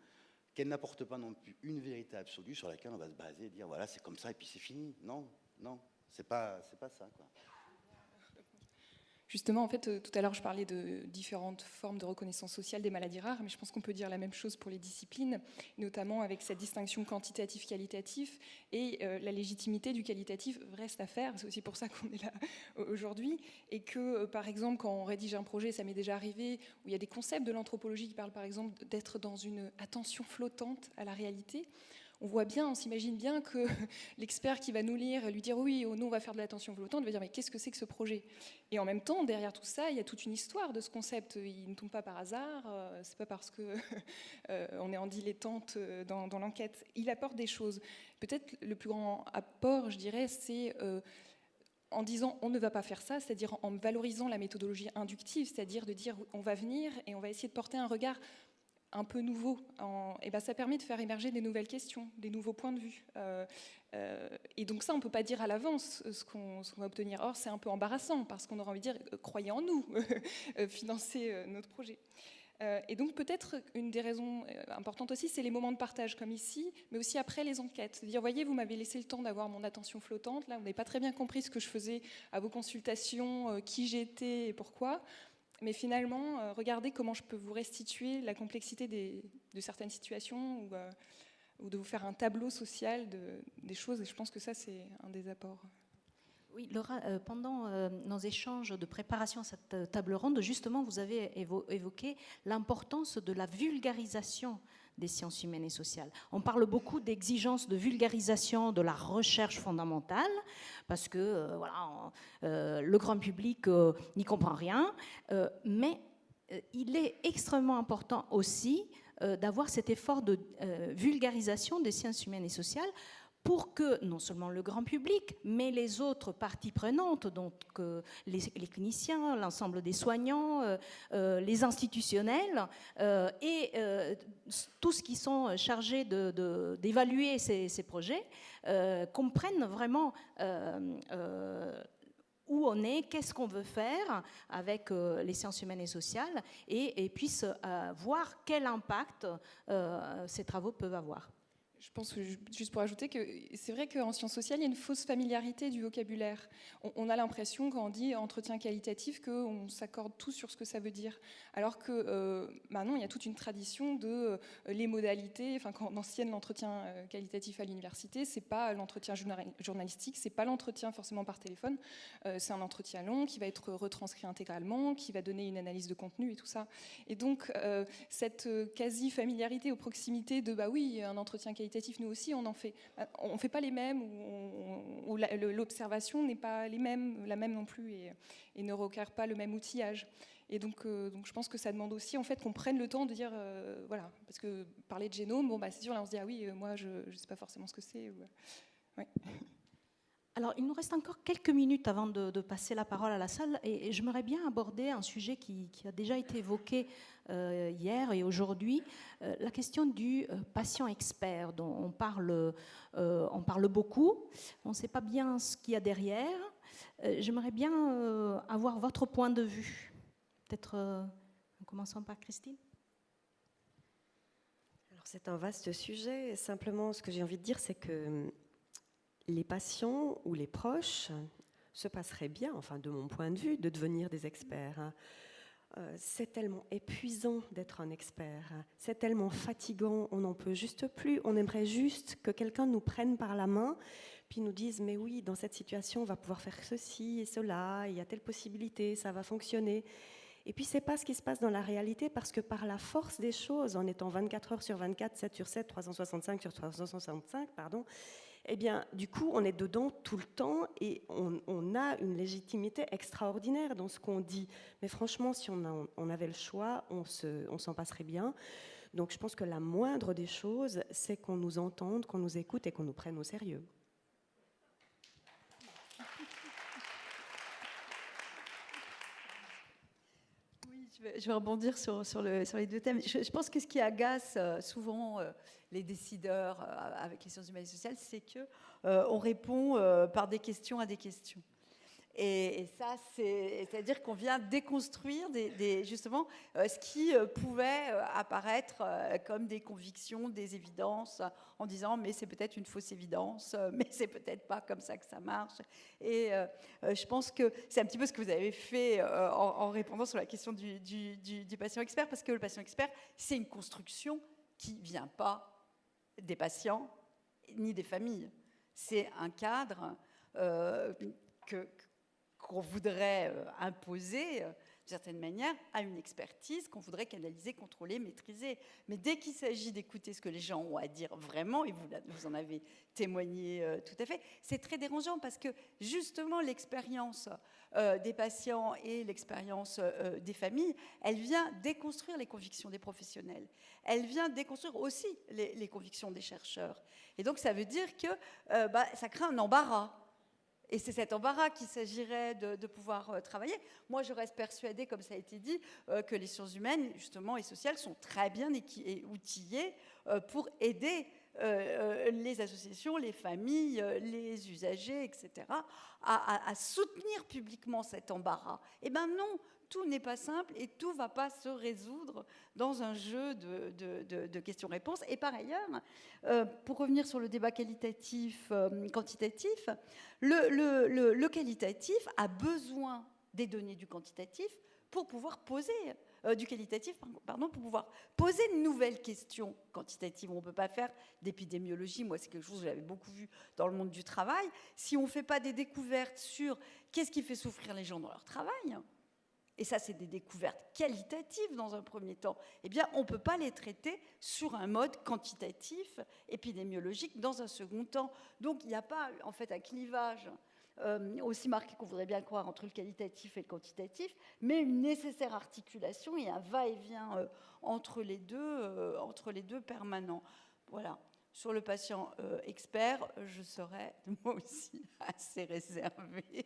qu'elles n'apportent pas non plus une vérité absolue sur laquelle on va se baser et dire voilà, c'est comme ça et puis c'est fini. Non, c'est pas ça, quoi. Justement, en fait, tout à l'heure, je parlais de différentes formes de reconnaissance sociale des maladies rares, mais je pense qu'on peut dire la même chose pour les disciplines, notamment avec cette distinction quantitatif-qualitatif, et la légitimité du qualitatif reste à faire. C'est aussi pour ça qu'on est là aujourd'hui, et que, par exemple, quand on rédige un projet, ça m'est déjà arrivé, où il y a des concepts de l'anthropologie qui parlent, par exemple, d'être dans une attention flottante à la réalité. On voit bien, on s'imagine bien que l'expert qui va nous lire et lui dire oui, nous on va faire de l'attention flottante, va dire mais qu'est-ce que c'est que ce projet? Et en même temps, derrière tout ça, il y a toute une histoire de ce concept. Il ne tombe pas par hasard, c'est pas parce que on est en dilettante dans l'enquête. Il apporte des choses. Peut-être le plus grand apport, je dirais, c'est en disant on ne va pas faire ça, c'est-à-dire en valorisant la méthodologie inductive, c'est-à-dire de dire on va venir et on va essayer de porter un regard un peu nouveau, et ça permet de faire émerger des nouvelles questions, des nouveaux points de vue. Et donc ça, on ne peut pas dire à l'avance ce qu'on va obtenir. Or, c'est un peu embarrassant, parce qu'on aura envie de dire « croyez en nous, financez notre projet ». Et donc peut-être une des raisons importantes aussi, c'est les moments de partage comme ici, mais aussi après les enquêtes. Dire, voyez, vous m'avez laissé le temps d'avoir mon attention flottante, là, vous n'avez pas très bien compris ce que je faisais à vos consultations, qui j'étais et pourquoi. Mais finalement, regardez comment je peux vous restituer la complexité de certaines situations ou de vous faire un tableau social des choses. Et je pense que ça, c'est un des apports. Oui, Laura, pendant nos échanges de préparation à cette table ronde, justement, vous avez évoqué l'importance de la vulgarisation des sciences humaines et sociales. On parle beaucoup d'exigences de vulgarisation de la recherche fondamentale, parce que le grand public n'y comprend rien, mais il est extrêmement important aussi d'avoir cet effort de vulgarisation des sciences humaines et sociales pour que non seulement le grand public, mais les autres parties prenantes, donc les cliniciens, l'ensemble des soignants, les institutionnels et tous qui sont chargés d'évaluer ces projets, comprennent vraiment où on est, qu'est-ce qu'on veut faire avec les sciences humaines et sociales, et puissent voir quel impact ces travaux peuvent avoir. Je pense, juste pour ajouter, que c'est vrai qu'en sciences sociales, il y a une fausse familiarité du vocabulaire. On a l'impression, quand on dit entretien qualitatif, qu'on s'accorde tous sur ce que ça veut dire. Alors que maintenant, il y a toute une tradition de les modalités. Enfin, quand on enseigne l'entretien qualitatif à l'université, c'est pas l'entretien journalistique, c'est pas l'entretien forcément par téléphone. C'est un entretien long qui va être retranscrit intégralement, qui va donner une analyse de contenu et tout ça. Et donc, cette quasi-familiarité ou proximité de, bah oui, un entretien qualitatif, nous aussi, on en fait. On ne fait pas les mêmes, ou l'observation n'est pas la même non plus, et ne requiert pas le même outillage. Et donc je pense que ça demande aussi en fait qu'on prenne le temps de dire, voilà, parce que parler de génome, bon, bah, c'est sûr, là on se dit, ah oui, moi je ne sais pas forcément ce que c'est. Ouais. Alors, il nous reste encore quelques minutes avant de passer la parole à la salle, et j'aimerais bien aborder un sujet qui a déjà été évoqué hier et aujourd'hui, la question du patient expert, dont on parle beaucoup. On ne sait pas bien ce qu'il y a derrière. J'aimerais bien avoir votre point de vue. Peut-être en commençant par Christine. Alors, c'est un vaste sujet. Simplement, ce que j'ai envie de dire, c'est que les patients ou les proches se passeraient bien, enfin de mon point de vue, de devenir des experts. C'est tellement épuisant d'être un expert, c'est tellement fatigant, on n'en peut juste plus. On aimerait juste que quelqu'un nous prenne par la main, puis nous dise, mais oui, dans cette situation, on va pouvoir faire ceci et cela, il y a telle possibilité, ça va fonctionner. Et puis, ce n'est pas ce qui se passe dans la réalité, parce que par la force des choses, en étant 24 heures sur 24, 7 sur 7, 365 sur 365, eh bien, du coup, on est dedans tout le temps et on a une légitimité extraordinaire dans ce qu'on dit. Mais franchement, si on avait le choix, on s'en passerait bien. Donc, je pense que la moindre des choses, c'est qu'on nous entende, qu'on nous écoute et qu'on nous prenne au sérieux. Je vais rebondir sur les deux thèmes. Je pense que ce qui agace souvent les décideurs avec les sciences humaines et sociales, c'est qu'on répond par des questions à des questions. Et ça, c'est-à-dire qu'on vient déconstruire justement ce qui pouvait apparaître comme des convictions, des évidences, en disant mais c'est peut-être une fausse évidence, mais c'est peut-être pas comme ça que ça marche. Et je pense que c'est un petit peu ce que vous avez fait en répondant sur la question du patient expert, parce que le patient expert, c'est une construction qui ne vient pas des patients ni des familles. C'est un cadre qu'on voudrait imposer, d'une certaine manière, à une expertise qu'on voudrait canaliser, contrôler, maîtriser. Mais dès qu'il s'agit d'écouter ce que les gens ont à dire vraiment, et vous en avez témoigné tout à fait, c'est très dérangeant, parce que justement l'expérience des patients et l'expérience des familles, elle vient déconstruire les convictions des professionnels. Elle vient déconstruire aussi les convictions des chercheurs. Et donc ça veut dire que ça crée un embarras. Et c'est cet embarras qu'il s'agirait de pouvoir travailler. Moi, je reste persuadée, comme ça a été dit, que les sciences humaines, justement, et sociales sont très bien outillées pour aider les associations, les familles, les usagers, etc., à soutenir publiquement cet embarras. Eh bien non, tout n'est pas simple et tout ne va pas se résoudre dans un jeu de questions-réponses. Et par ailleurs, pour revenir sur le débat qualitatif-quantitatif, le qualitatif a besoin des données du quantitatif pour pouvoir poser, du qualitatif, pardon, pour pouvoir poser de nouvelles questions quantitatives. On ne peut pas faire d'épidémiologie. Moi, c'est quelque chose que j'avais beaucoup vu dans le monde du travail. Si on ne fait pas des découvertes sur qu'est-ce qui fait souffrir les gens dans leur travail, et ça, c'est des découvertes qualitatives dans un premier temps, eh bien, on ne peut pas les traiter sur un mode quantitatif, épidémiologique, dans un second temps. Donc, il n'y a pas, en fait, un clivage aussi marqué qu'on voudrait bien croire entre le qualitatif et le quantitatif, mais une nécessaire articulation et un va-et-vient entre les deux permanent. Voilà. Sur le patient expert, je serai moi aussi assez réservée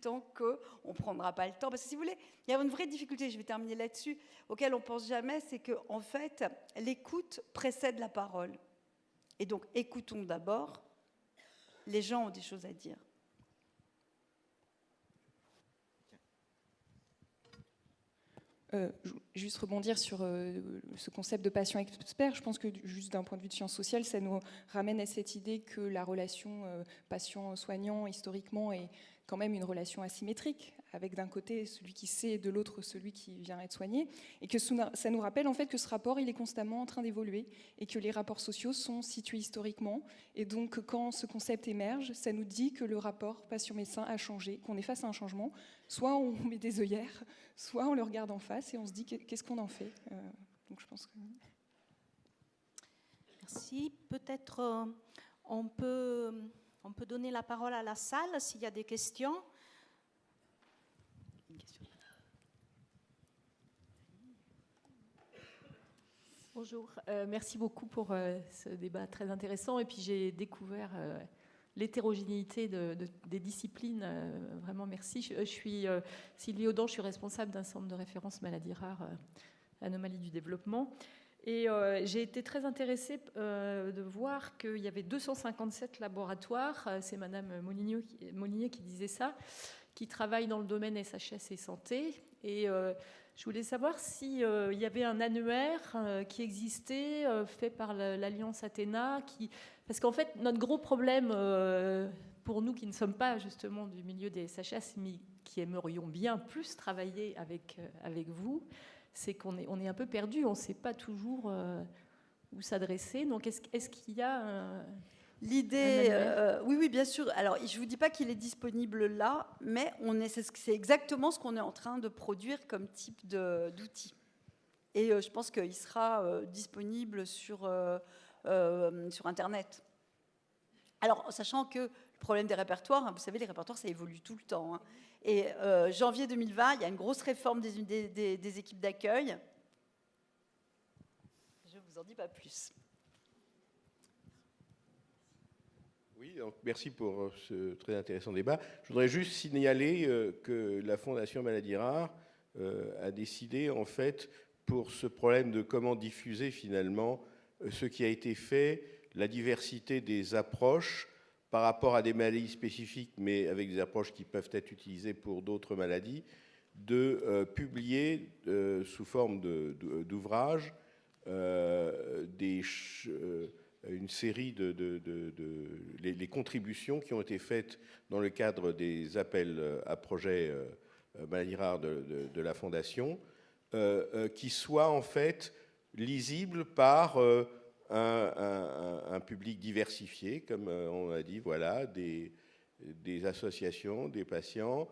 tant qu'on ne prendra pas le temps. Parce que si vous voulez, il y a une vraie difficulté, je vais terminer là-dessus, auquel on ne pense jamais, c'est qu'en fait, l'écoute précède la parole. Et donc, écoutons d'abord. Les gens ont des choses à dire. Juste rebondir sur ce concept de patient expert, je pense que juste d'un point de vue de sciences sociales, ça nous ramène à cette idée que la relation patient-soignant, historiquement, est quand même une relation asymétrique, avec d'un côté celui qui sait et de l'autre celui qui vient être soigné, et que ça nous rappelle en fait que ce rapport il est constamment en train d'évoluer, et que les rapports sociaux sont situés historiquement, et donc quand ce concept émerge, ça nous dit que le rapport patient-médecin a changé, qu'on est face à un changement, soit on met des œillères, soit on le regarde en face et on se dit qu'est-ce qu'on en fait. Donc je pense que... Merci. Peut-être on peut donner la parole à la salle s'il y a des questions. Bonjour, merci beaucoup pour ce débat très intéressant. Et puis j'ai découvert l'hétérogénéité des disciplines. Vraiment, merci. Je suis Sylvie Audan, je suis responsable d'un centre de référence maladies rares, anomalies du développement. Et j'ai été très intéressée de voir qu'il y avait 257 laboratoires, c'est Madame Molinier qui disait ça, qui travaillent dans le domaine SHS et santé. Et je voulais savoir s'il y avait un annuaire qui existait, fait par l'Alliance Athéna, parce qu'en fait, notre gros problème, pour nous qui ne sommes pas justement du milieu des SHS, mais qui aimerions bien plus travailler avec vous, c'est qu'on est un peu perdu, on ne sait pas toujours où s'adresser. Donc, est-ce qu'il y a l'idée, oui, bien sûr. Alors, je ne vous dis pas qu'il est disponible là, mais c'est exactement ce qu'on est en train de produire comme type d'outil. Et je pense qu'il sera disponible sur Internet. Alors, sachant que le problème des répertoires, vous savez, les répertoires, ça évolue tout le temps. Hein. Et janvier 2020, il y a une grosse réforme des équipes d'accueil. Je ne vous en dis pas plus. Oui, donc merci pour ce très intéressant débat. Je voudrais juste signaler que la Fondation Maladies Rares a décidé, en fait, pour ce problème de comment diffuser finalement ce qui a été fait, la diversité des approches par rapport à des maladies spécifiques, mais avec des approches qui peuvent être utilisées pour d'autres maladies, de publier sous forme d'ouvrages une série les contributions qui ont été faites dans le cadre des appels à projets maladies rares de la Fondation, qui soient en fait lisibles par un public diversifié, comme on a dit, voilà, des associations, des patients,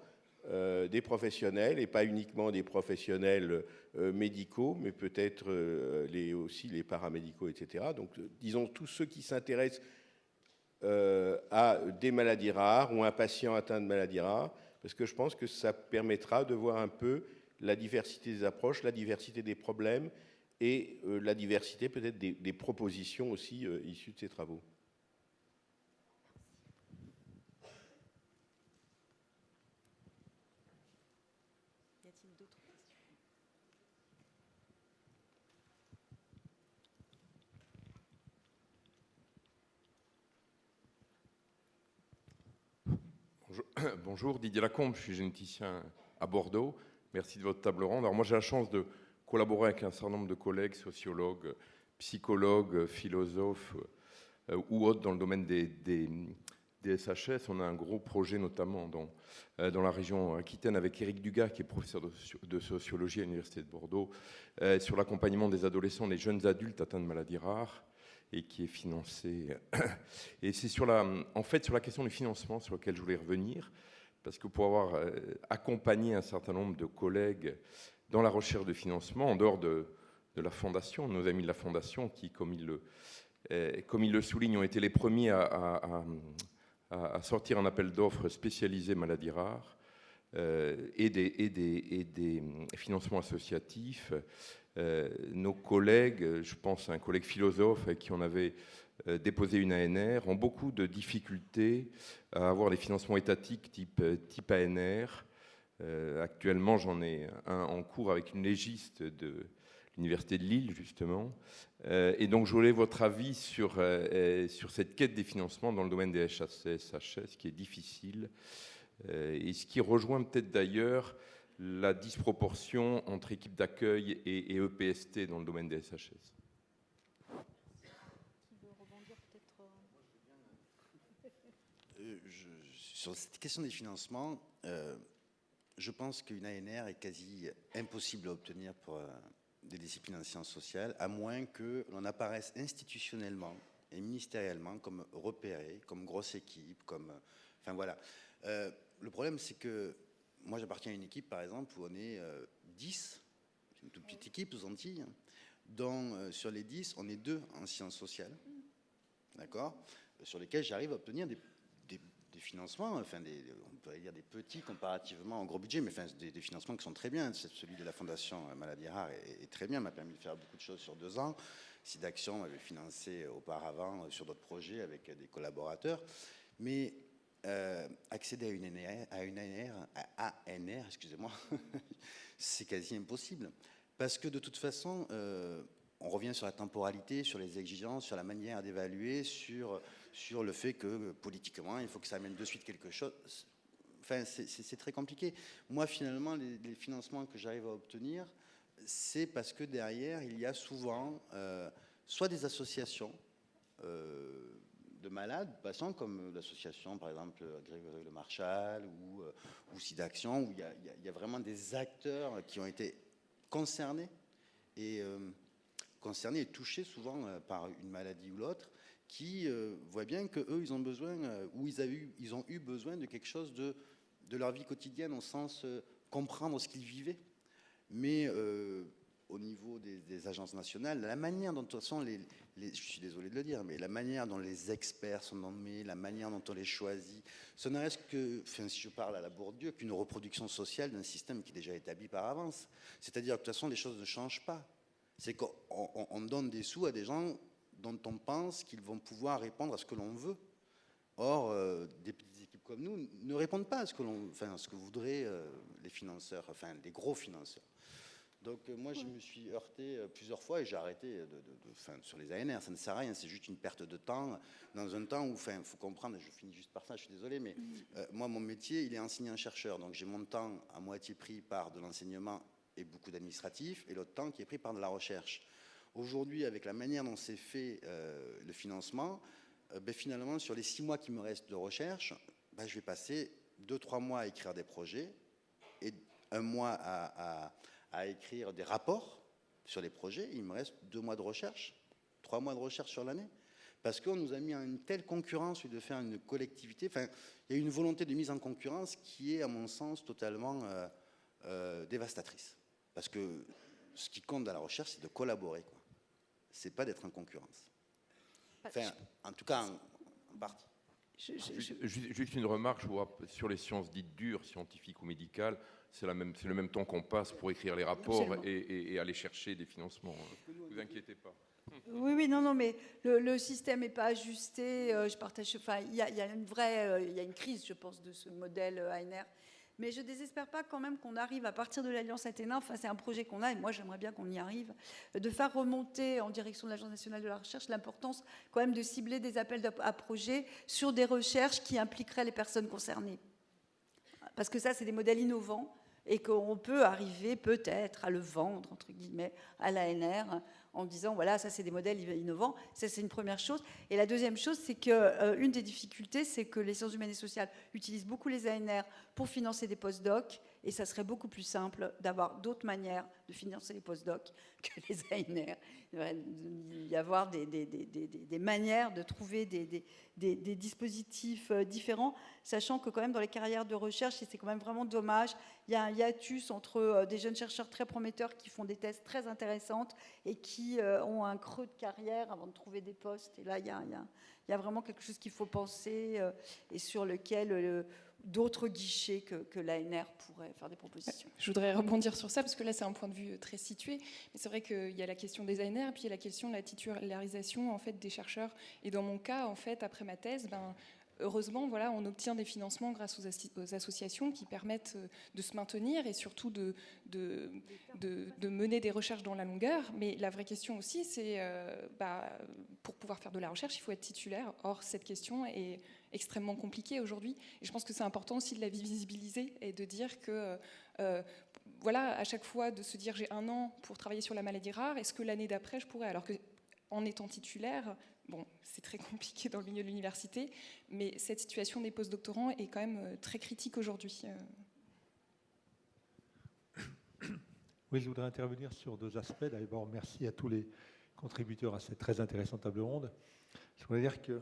des professionnels, et pas uniquement des professionnels médicaux, mais peut-être aussi les paramédicaux, etc. Donc, disons, tous ceux qui s'intéressent à des maladies rares ou un patient atteint de maladies rares, parce que je pense que ça permettra de voir un peu la diversité des approches, la diversité des problèmes, et la diversité peut-être des propositions aussi issues de ces travaux. Y a-t-il d'autres questions ? Bonjour, Didier Lacombe, je suis généticien à Bordeaux. Merci de votre table ronde. Alors moi j'ai la chance de collaborer avec un certain nombre de collègues, sociologues, psychologues, philosophes ou autres dans le domaine des SHS. On a un gros projet notamment dans la région Aquitaine avec Éric Dugas, qui est professeur de sociologie à l'Université de Bordeaux, sur l'accompagnement des adolescents, des jeunes adultes atteints de maladies rares, et qui est financé. Et c'est sur la question du financement sur laquelle je voulais revenir, parce que pour avoir accompagné un certain nombre de collègues dans la recherche de financement, en dehors de la Fondation, nos amis de la Fondation, qui, comme ils le soulignent, ont été les premiers à sortir un appel d'offres spécialisé maladies rares, et des financements associatifs. Nos collègues, je pense à un collègue philosophe avec qui on avait déposer une ANR ont beaucoup de difficultés à avoir des financements étatiques type ANR. Actuellement, j'en ai un en cours avec une légiste de l'Université de Lille, justement. Et donc, je voulais votre avis sur cette quête des financements dans le domaine des HACS, qui est difficile, et ce qui rejoint peut-être d'ailleurs la disproportion entre équipes d'accueil et EPST dans le domaine des SHS. Sur cette question des financements, je pense qu'une ANR est quasi impossible à obtenir pour des disciplines en sciences sociales, à moins que l'on apparaisse institutionnellement et ministériellement comme repéré, comme grosse équipe, comme... Enfin voilà. Le problème, c'est que moi, j'appartiens à une équipe, par exemple, où on est 10, c'est une toute petite équipe aux Antilles, dont sur les 10, on est 2 en sciences sociales, d'accord, sur lesquels j'arrive à obtenir des financements, enfin on pourrait dire des petits comparativement au gros budget, mais enfin des financements qui sont très bien. Celui de la Fondation Maladies Rares est très bien, m'a permis de faire beaucoup de choses sur 2 ans. SIDAction avait financé auparavant sur d'autres projets avec des collaborateurs, mais accéder à une ANR, excusez-moi, c'est quasi impossible, parce que de toute façon, on revient sur la temporalité, sur les exigences, sur la manière d'évaluer, sur le fait que politiquement, il faut que ça amène de suite quelque chose. Enfin, c'est très compliqué. Moi, finalement, les financements que j'arrive à obtenir, c'est parce que derrière, il y a souvent soit des associations de malades, passant comme l'association, par exemple, Grégory Le Marchal ou SIDAction, où il y a vraiment des acteurs qui ont été concernés et touchés souvent par une maladie ou l'autre, qui voient bien qu'eux, ils ont besoin, ou ils ont eu besoin de quelque chose de leur vie quotidienne, au sens comprendre ce qu'ils vivaient. Mais au niveau des agences nationales, la manière dont, de toute façon, je suis désolé de le dire, mais la manière dont les experts sont nommés, la manière dont on les choisit, ce ne reste que, enfin, si je parle à la Bourdieu, qu'une reproduction sociale d'un système qui est déjà établi par avance. C'est-à-dire que de toute façon, les choses ne changent pas. C'est qu'on donne des sous à des gens dont on pense qu'ils vont pouvoir répondre à ce que l'on veut. Or, des petites équipes comme nous ne répondent pas à ce que voudraient les financeurs, enfin les gros financeurs. Donc moi, je me suis heurté plusieurs fois et j'ai arrêté sur les ANR. Ça ne sert à rien, c'est juste une perte de temps. Dans un temps où, il faut comprendre, je finis juste par ça, je suis désolé, mais moi, mon métier, il est enseignant-chercheur. Donc j'ai mon temps à moitié pris par de l'enseignement et beaucoup d'administratifs, et l'autre temps qui est pris par de la recherche. Aujourd'hui, avec la manière dont c'est fait le financement, finalement, sur les 6 mois qui me restent de recherche, je vais passer 2-3 mois à écrire des projets et 1 mois à écrire des rapports sur les projets. Il me reste 2 mois de recherche, 3 mois de recherche sur l'année, parce qu'on nous a mis en une telle concurrence de faire une collectivité. Enfin, il y a une volonté de mise en concurrence qui est, à mon sens, totalement dévastatrice. Parce que ce qui compte dans la recherche, c'est de collaborer, quoi. C'est pas d'être en concurrence. Enfin, en tout cas, en partie. Juste une remarque, je vois, sur les sciences dites dures, scientifiques ou médicales, c'est le même temps qu'on passe pour écrire les rapports et aller chercher des financements. Ne vous inquiétez pas. Oui, non, mais le système n'est pas ajusté. Je partage. Enfin, il y a une crise, je pense, de ce modèle ANR. Mais je ne désespère pas quand même qu'on arrive à partir de l'Alliance Athéna, enfin c'est un projet qu'on a, et moi j'aimerais bien qu'on y arrive, de faire remonter en direction de l'Agence nationale de la recherche l'importance quand même de cibler des appels à projets sur des recherches qui impliqueraient les personnes concernées. Parce que ça, c'est des modèles innovants et qu'on peut arriver peut-être à le vendre, entre guillemets, à l'ANR en disant, voilà, ça c'est des modèles innovants. Ça, c'est une première chose. Et la deuxième chose, c'est qu'une des difficultés, c'est que les sciences humaines et sociales utilisent beaucoup les ANR pour financer des post-docs, et ça serait beaucoup plus simple d'avoir d'autres manières de financer les post-docs que les ANR. Il devrait y avoir des manières de trouver des dispositifs différents, sachant que quand même dans les carrières de recherche, et c'est quand même vraiment dommage, il y a un hiatus entre des jeunes chercheurs très prometteurs qui font des thèses très intéressantes et qui ont un creux de carrière avant de trouver des postes. Et là, il y a vraiment quelque chose qu'il faut penser et sur lequel d'autres guichets que l'ANR pourrait faire des propositions. Je voudrais rebondir sur ça, parce que là, c'est un point de vue très situé. Mais c'est vrai qu'il y a la question des ANR, puis il y a la question de la titularisation en fait, des chercheurs. Et dans mon cas, en fait, après ma thèse, heureusement, voilà, on obtient des financements grâce aux associations qui permettent de se maintenir et surtout de mener des recherches dans la longueur. Mais la vraie question aussi, c'est pour pouvoir faire de la recherche, il faut être titulaire. Or, cette question est extrêmement compliquée aujourd'hui. Et je pense que c'est important aussi de la visibiliser et de dire que, voilà, à chaque fois, de se dire j'ai 1 an pour travailler sur la maladie rare, est-ce que l'année d'après, je pourrais? Alors qu'en étant titulaire, bon, c'est très compliqué dans le milieu de l'université, mais cette situation des postdoctorants est quand même très critique aujourd'hui. Oui, je voudrais intervenir sur 2 aspects. D'abord, merci à tous les contributeurs à cette très intéressante table ronde. Je voudrais dire qu'à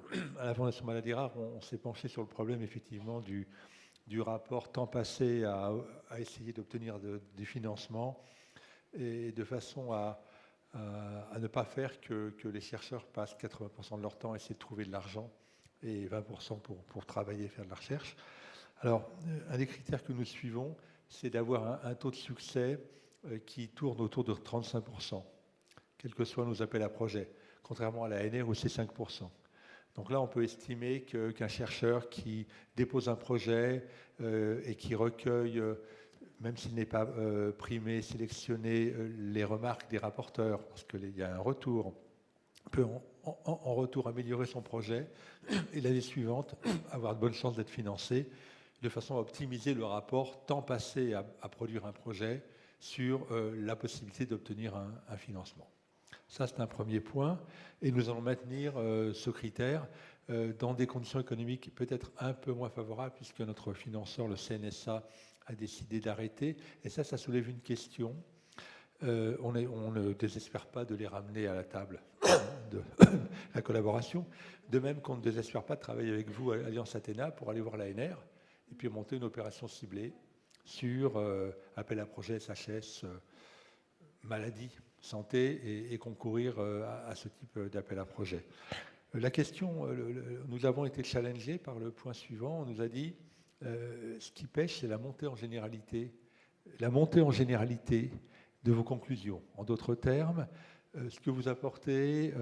la Fondation Maladies Rares, on s'est penché sur le problème effectivement du rapport temps passé à essayer d'obtenir des financements et de façon à ne pas faire que les chercheurs passent 80% de leur temps à essayer de trouver de l'argent et 20% pour travailler et faire de la recherche. Alors, un des critères que nous suivons, c'est d'avoir un taux de succès qui tourne autour de 35%, quels que soient nos appels à projets, contrairement à la ANR où c'est 5%. Donc là, on peut estimer qu'un chercheur qui dépose un projet et qui recueille, même s'il n'est pas primé, sélectionné, les remarques des rapporteurs, parce qu'il y a un retour, peut en retour améliorer son projet et l'année suivante avoir de bonnes chances d'être financé, de façon à optimiser le rapport temps passé à produire un projet sur la possibilité d'obtenir un financement. Ça, c'est un premier point. Et nous allons maintenir ce critère dans des conditions économiques peut-être un peu moins favorables, puisque notre financeur, le CNSA, a décidé d'arrêter. Et ça soulève une question. On ne désespère pas de les ramener à la table de la collaboration. De même qu'on ne désespère pas de travailler avec vous à Alliance Athéna pour aller voir l'ANR et puis monter une opération ciblée sur appel à projet SHS, maladie, santé et concourir à ce type d'appel à projet. La question, nous avons été challengés par le point suivant. On nous a dit ce qui pêche, c'est la montée en généralité. La montée en généralité de vos conclusions. En d'autres termes, ce que vous apportez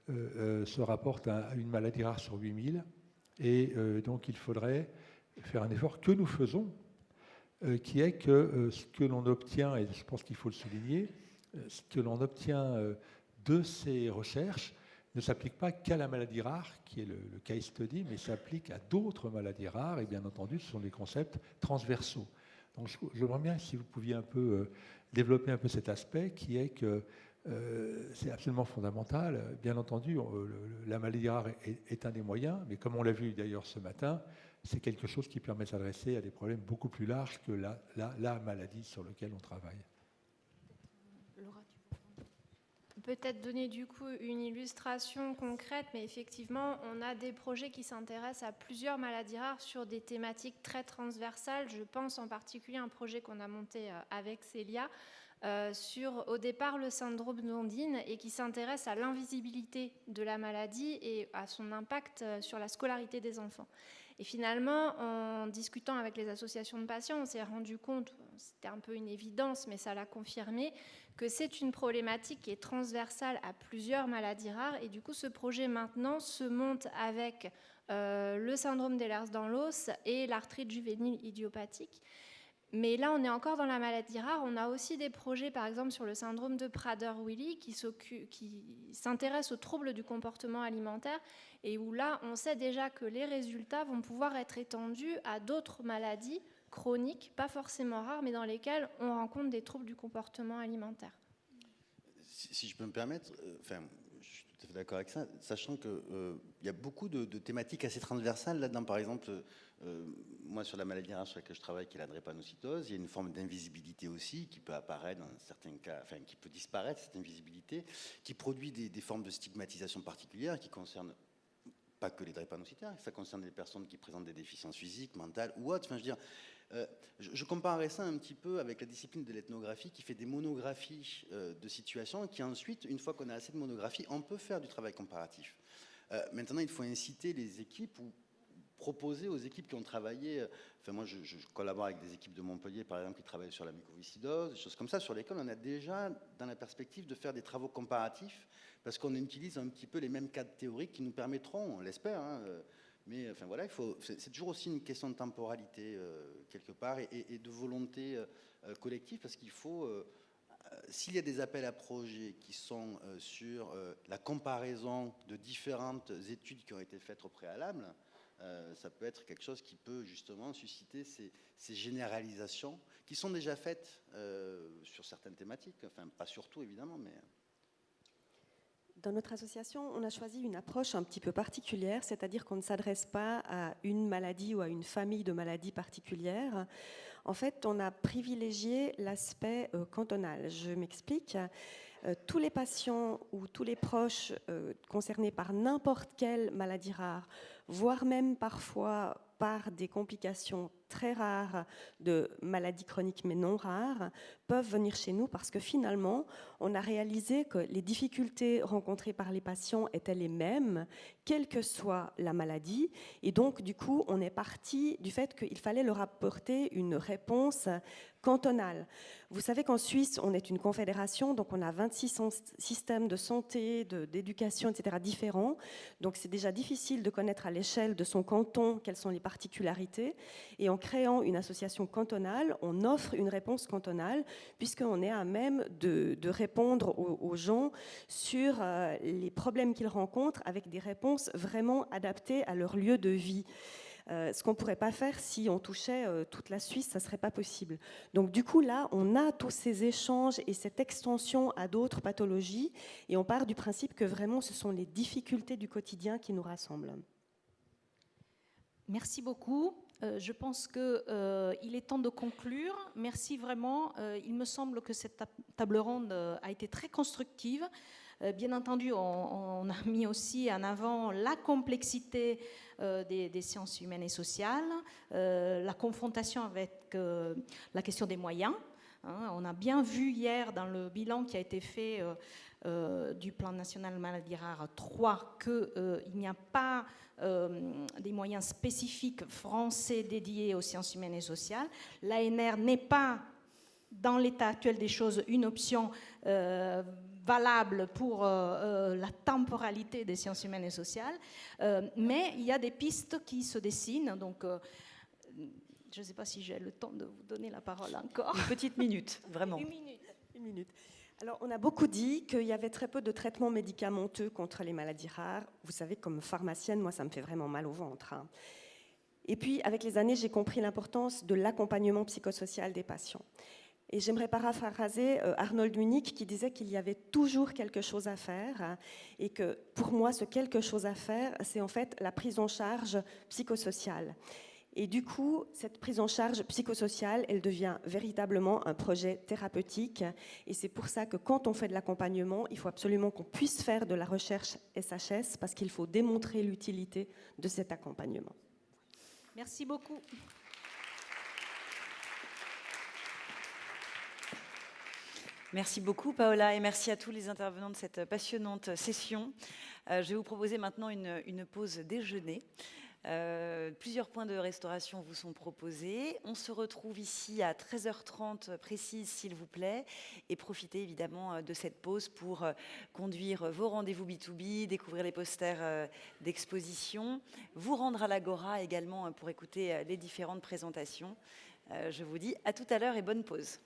se rapporte à une maladie rare sur 8000 et donc il faudrait faire un effort que nous faisons, qui est que ce que l'on obtient, et je pense qu'il faut le souligner, ce que l'on obtient de ces recherches ne s'applique pas qu'à la maladie rare, qui est le case study, mais s'applique à d'autres maladies rares, et bien entendu, ce sont des concepts transversaux. Donc j'aimerais bien si vous pouviez un peu développer un peu cet aspect, qui est que c'est absolument fondamental. Bien entendu, la maladie rare est un des moyens, mais comme on l'a vu d'ailleurs ce matin, c'est quelque chose qui permet de s'adresser à des problèmes beaucoup plus larges que la maladie sur laquelle on travaille. Peut-être donner du coup une illustration concrète, mais effectivement, on a des projets qui s'intéressent à plusieurs maladies rares sur des thématiques très transversales. Je pense en particulier à un projet qu'on a monté avec Célia sur, au départ, le syndrome d'Ondine et qui s'intéresse à l'invisibilité de la maladie et à son impact sur la scolarité des enfants. Et finalement, en discutant avec les associations de patients, on s'est rendu compte, c'était un peu une évidence, mais ça l'a confirmé, que c'est une problématique qui est transversale à plusieurs maladies rares. Et du coup, ce projet maintenant se monte avec le syndrome d'Ehlers-Danlos et l'arthrite juvénile idiopathique. Mais là, on est encore dans la maladie rare. On a aussi des projets, par exemple, sur le syndrome de Prader-Willi qui s'intéressent aux troubles du comportement alimentaire et où là, on sait déjà que les résultats vont pouvoir être étendus à d'autres maladies chroniques, pas forcément rares, mais dans lesquelles on rencontre des troubles du comportement alimentaire. Si je peux me permettre, je suis tout à fait d'accord avec ça, sachant qu'il y a beaucoup de thématiques assez transversales là-dedans. Par exemple, moi, sur la maladie rare sur laquelle je travaille, qui est la drépanocytose, il y a une forme d'invisibilité aussi qui peut apparaître dans certains cas, enfin, qui peut disparaître, cette invisibilité, qui produit des formes de stigmatisation particulières qui concernent pas que les drépanocytaires, ça concerne les personnes qui présentent des déficiences physiques, mentales ou autres. Enfin, je veux dire, je comparerais ça un petit peu avec la discipline de l'ethnographie qui fait des monographies de situations et qui ensuite, une fois qu'on a assez de monographies, on peut faire du travail comparatif. Maintenant, il faut inciter les équipes ou proposer aux équipes qui ont travaillé, enfin moi je collabore avec des équipes de Montpellier par exemple qui travaillent sur la mucoviscidose, des choses comme ça sur lesquelles on a déjà dans la perspective de faire des travaux comparatifs parce qu'on utilise un petit peu les mêmes cadres théoriques qui nous permettront, on l'espère, hein, mais enfin voilà, c'est toujours aussi une question de temporalité quelque part et de volonté collective parce qu'il faut s'il y a des appels à projets qui sont sur la comparaison de différentes études qui ont été faites au préalable, ça peut être quelque chose qui peut justement susciter ces généralisations qui sont déjà faites sur certaines thématiques, enfin pas sur tout évidemment, mais... Dans notre association, on a choisi une approche un petit peu particulière, c'est-à-dire qu'on ne s'adresse pas à une maladie ou à une famille de maladies particulières. En fait, on a privilégié l'aspect cantonal. Je m'explique. Tous les patients ou tous les proches concernés par n'importe quelle maladie rare, voire même parfois par des complications très rares de maladies chroniques mais non rares, peuvent venir chez nous parce que finalement, on a réalisé que les difficultés rencontrées par les patients étaient les mêmes, quelle que soit la maladie. Et donc, du coup, on est parti du fait qu'il fallait leur apporter une réponse cantonale. Vous savez qu'en Suisse, on est une confédération, donc on a 26 systèmes de santé, d'éducation, etc. différents. Donc c'est déjà difficile de connaître à l'échelle de son canton quelles sont les particularités. Et en créant une association cantonale, on offre une réponse cantonale, puisqu'on est à même de répondre aux gens sur les problèmes qu'ils rencontrent avec des réponses vraiment adaptées à leur lieu de vie. Ce qu'on ne pourrait pas faire si on touchait toute la Suisse, ça ne serait pas possible. Donc du coup, là, on a tous ces échanges et cette extension à d'autres pathologies, et on part du principe que vraiment, ce sont les difficultés du quotidien qui nous rassemblent. Merci beaucoup. Je pense qu'il est temps de conclure. Merci vraiment. Il me semble que cette table ronde a été très constructive. Bien entendu, on a mis aussi en avant la complexité des sciences humaines et sociales, la confrontation avec la question des moyens. On a bien vu hier dans le bilan qui a été fait du plan national maladies rares 3 qu'il n'y a pas des moyens spécifiques français dédiés aux sciences humaines et sociales. L'ANR n'est pas, dans l'état actuel des choses, une option valable pour la temporalité des sciences humaines et sociales, mais il y a des pistes qui se dessinent, donc je ne sais pas si j'ai le temps de vous donner la parole encore. Une petite minute, vraiment. Une minute. Alors, on a beaucoup dit qu'il y avait très peu de traitements médicamenteux contre les maladies rares. Vous savez, comme pharmacienne, moi, ça me fait vraiment mal au ventre. Et puis, avec les années, j'ai compris l'importance de l'accompagnement psychosocial des patients. Et j'aimerais paraphraser Arnold Munich qui disait qu'il y avait toujours quelque chose à faire et que pour moi, ce quelque chose à faire, c'est en fait la prise en charge psychosociale. Et du coup, cette prise en charge psychosociale, elle devient véritablement un projet thérapeutique. Et c'est pour ça que quand on fait de l'accompagnement, il faut absolument qu'on puisse faire de la recherche SHS parce qu'il faut démontrer l'utilité de cet accompagnement. Merci beaucoup. Merci beaucoup Paola et merci à tous les intervenants de cette passionnante session. Je vais vous proposer maintenant une pause déjeuner. Plusieurs points de restauration vous sont proposés. On se retrouve ici à 13h30 précise, s'il vous plaît, et profitez évidemment de cette pause pour conduire vos rendez-vous B2B, découvrir les posters d'exposition, vous rendre à l'Agora également pour écouter les différentes présentations. Je vous dis à tout à l'heure et bonne pause.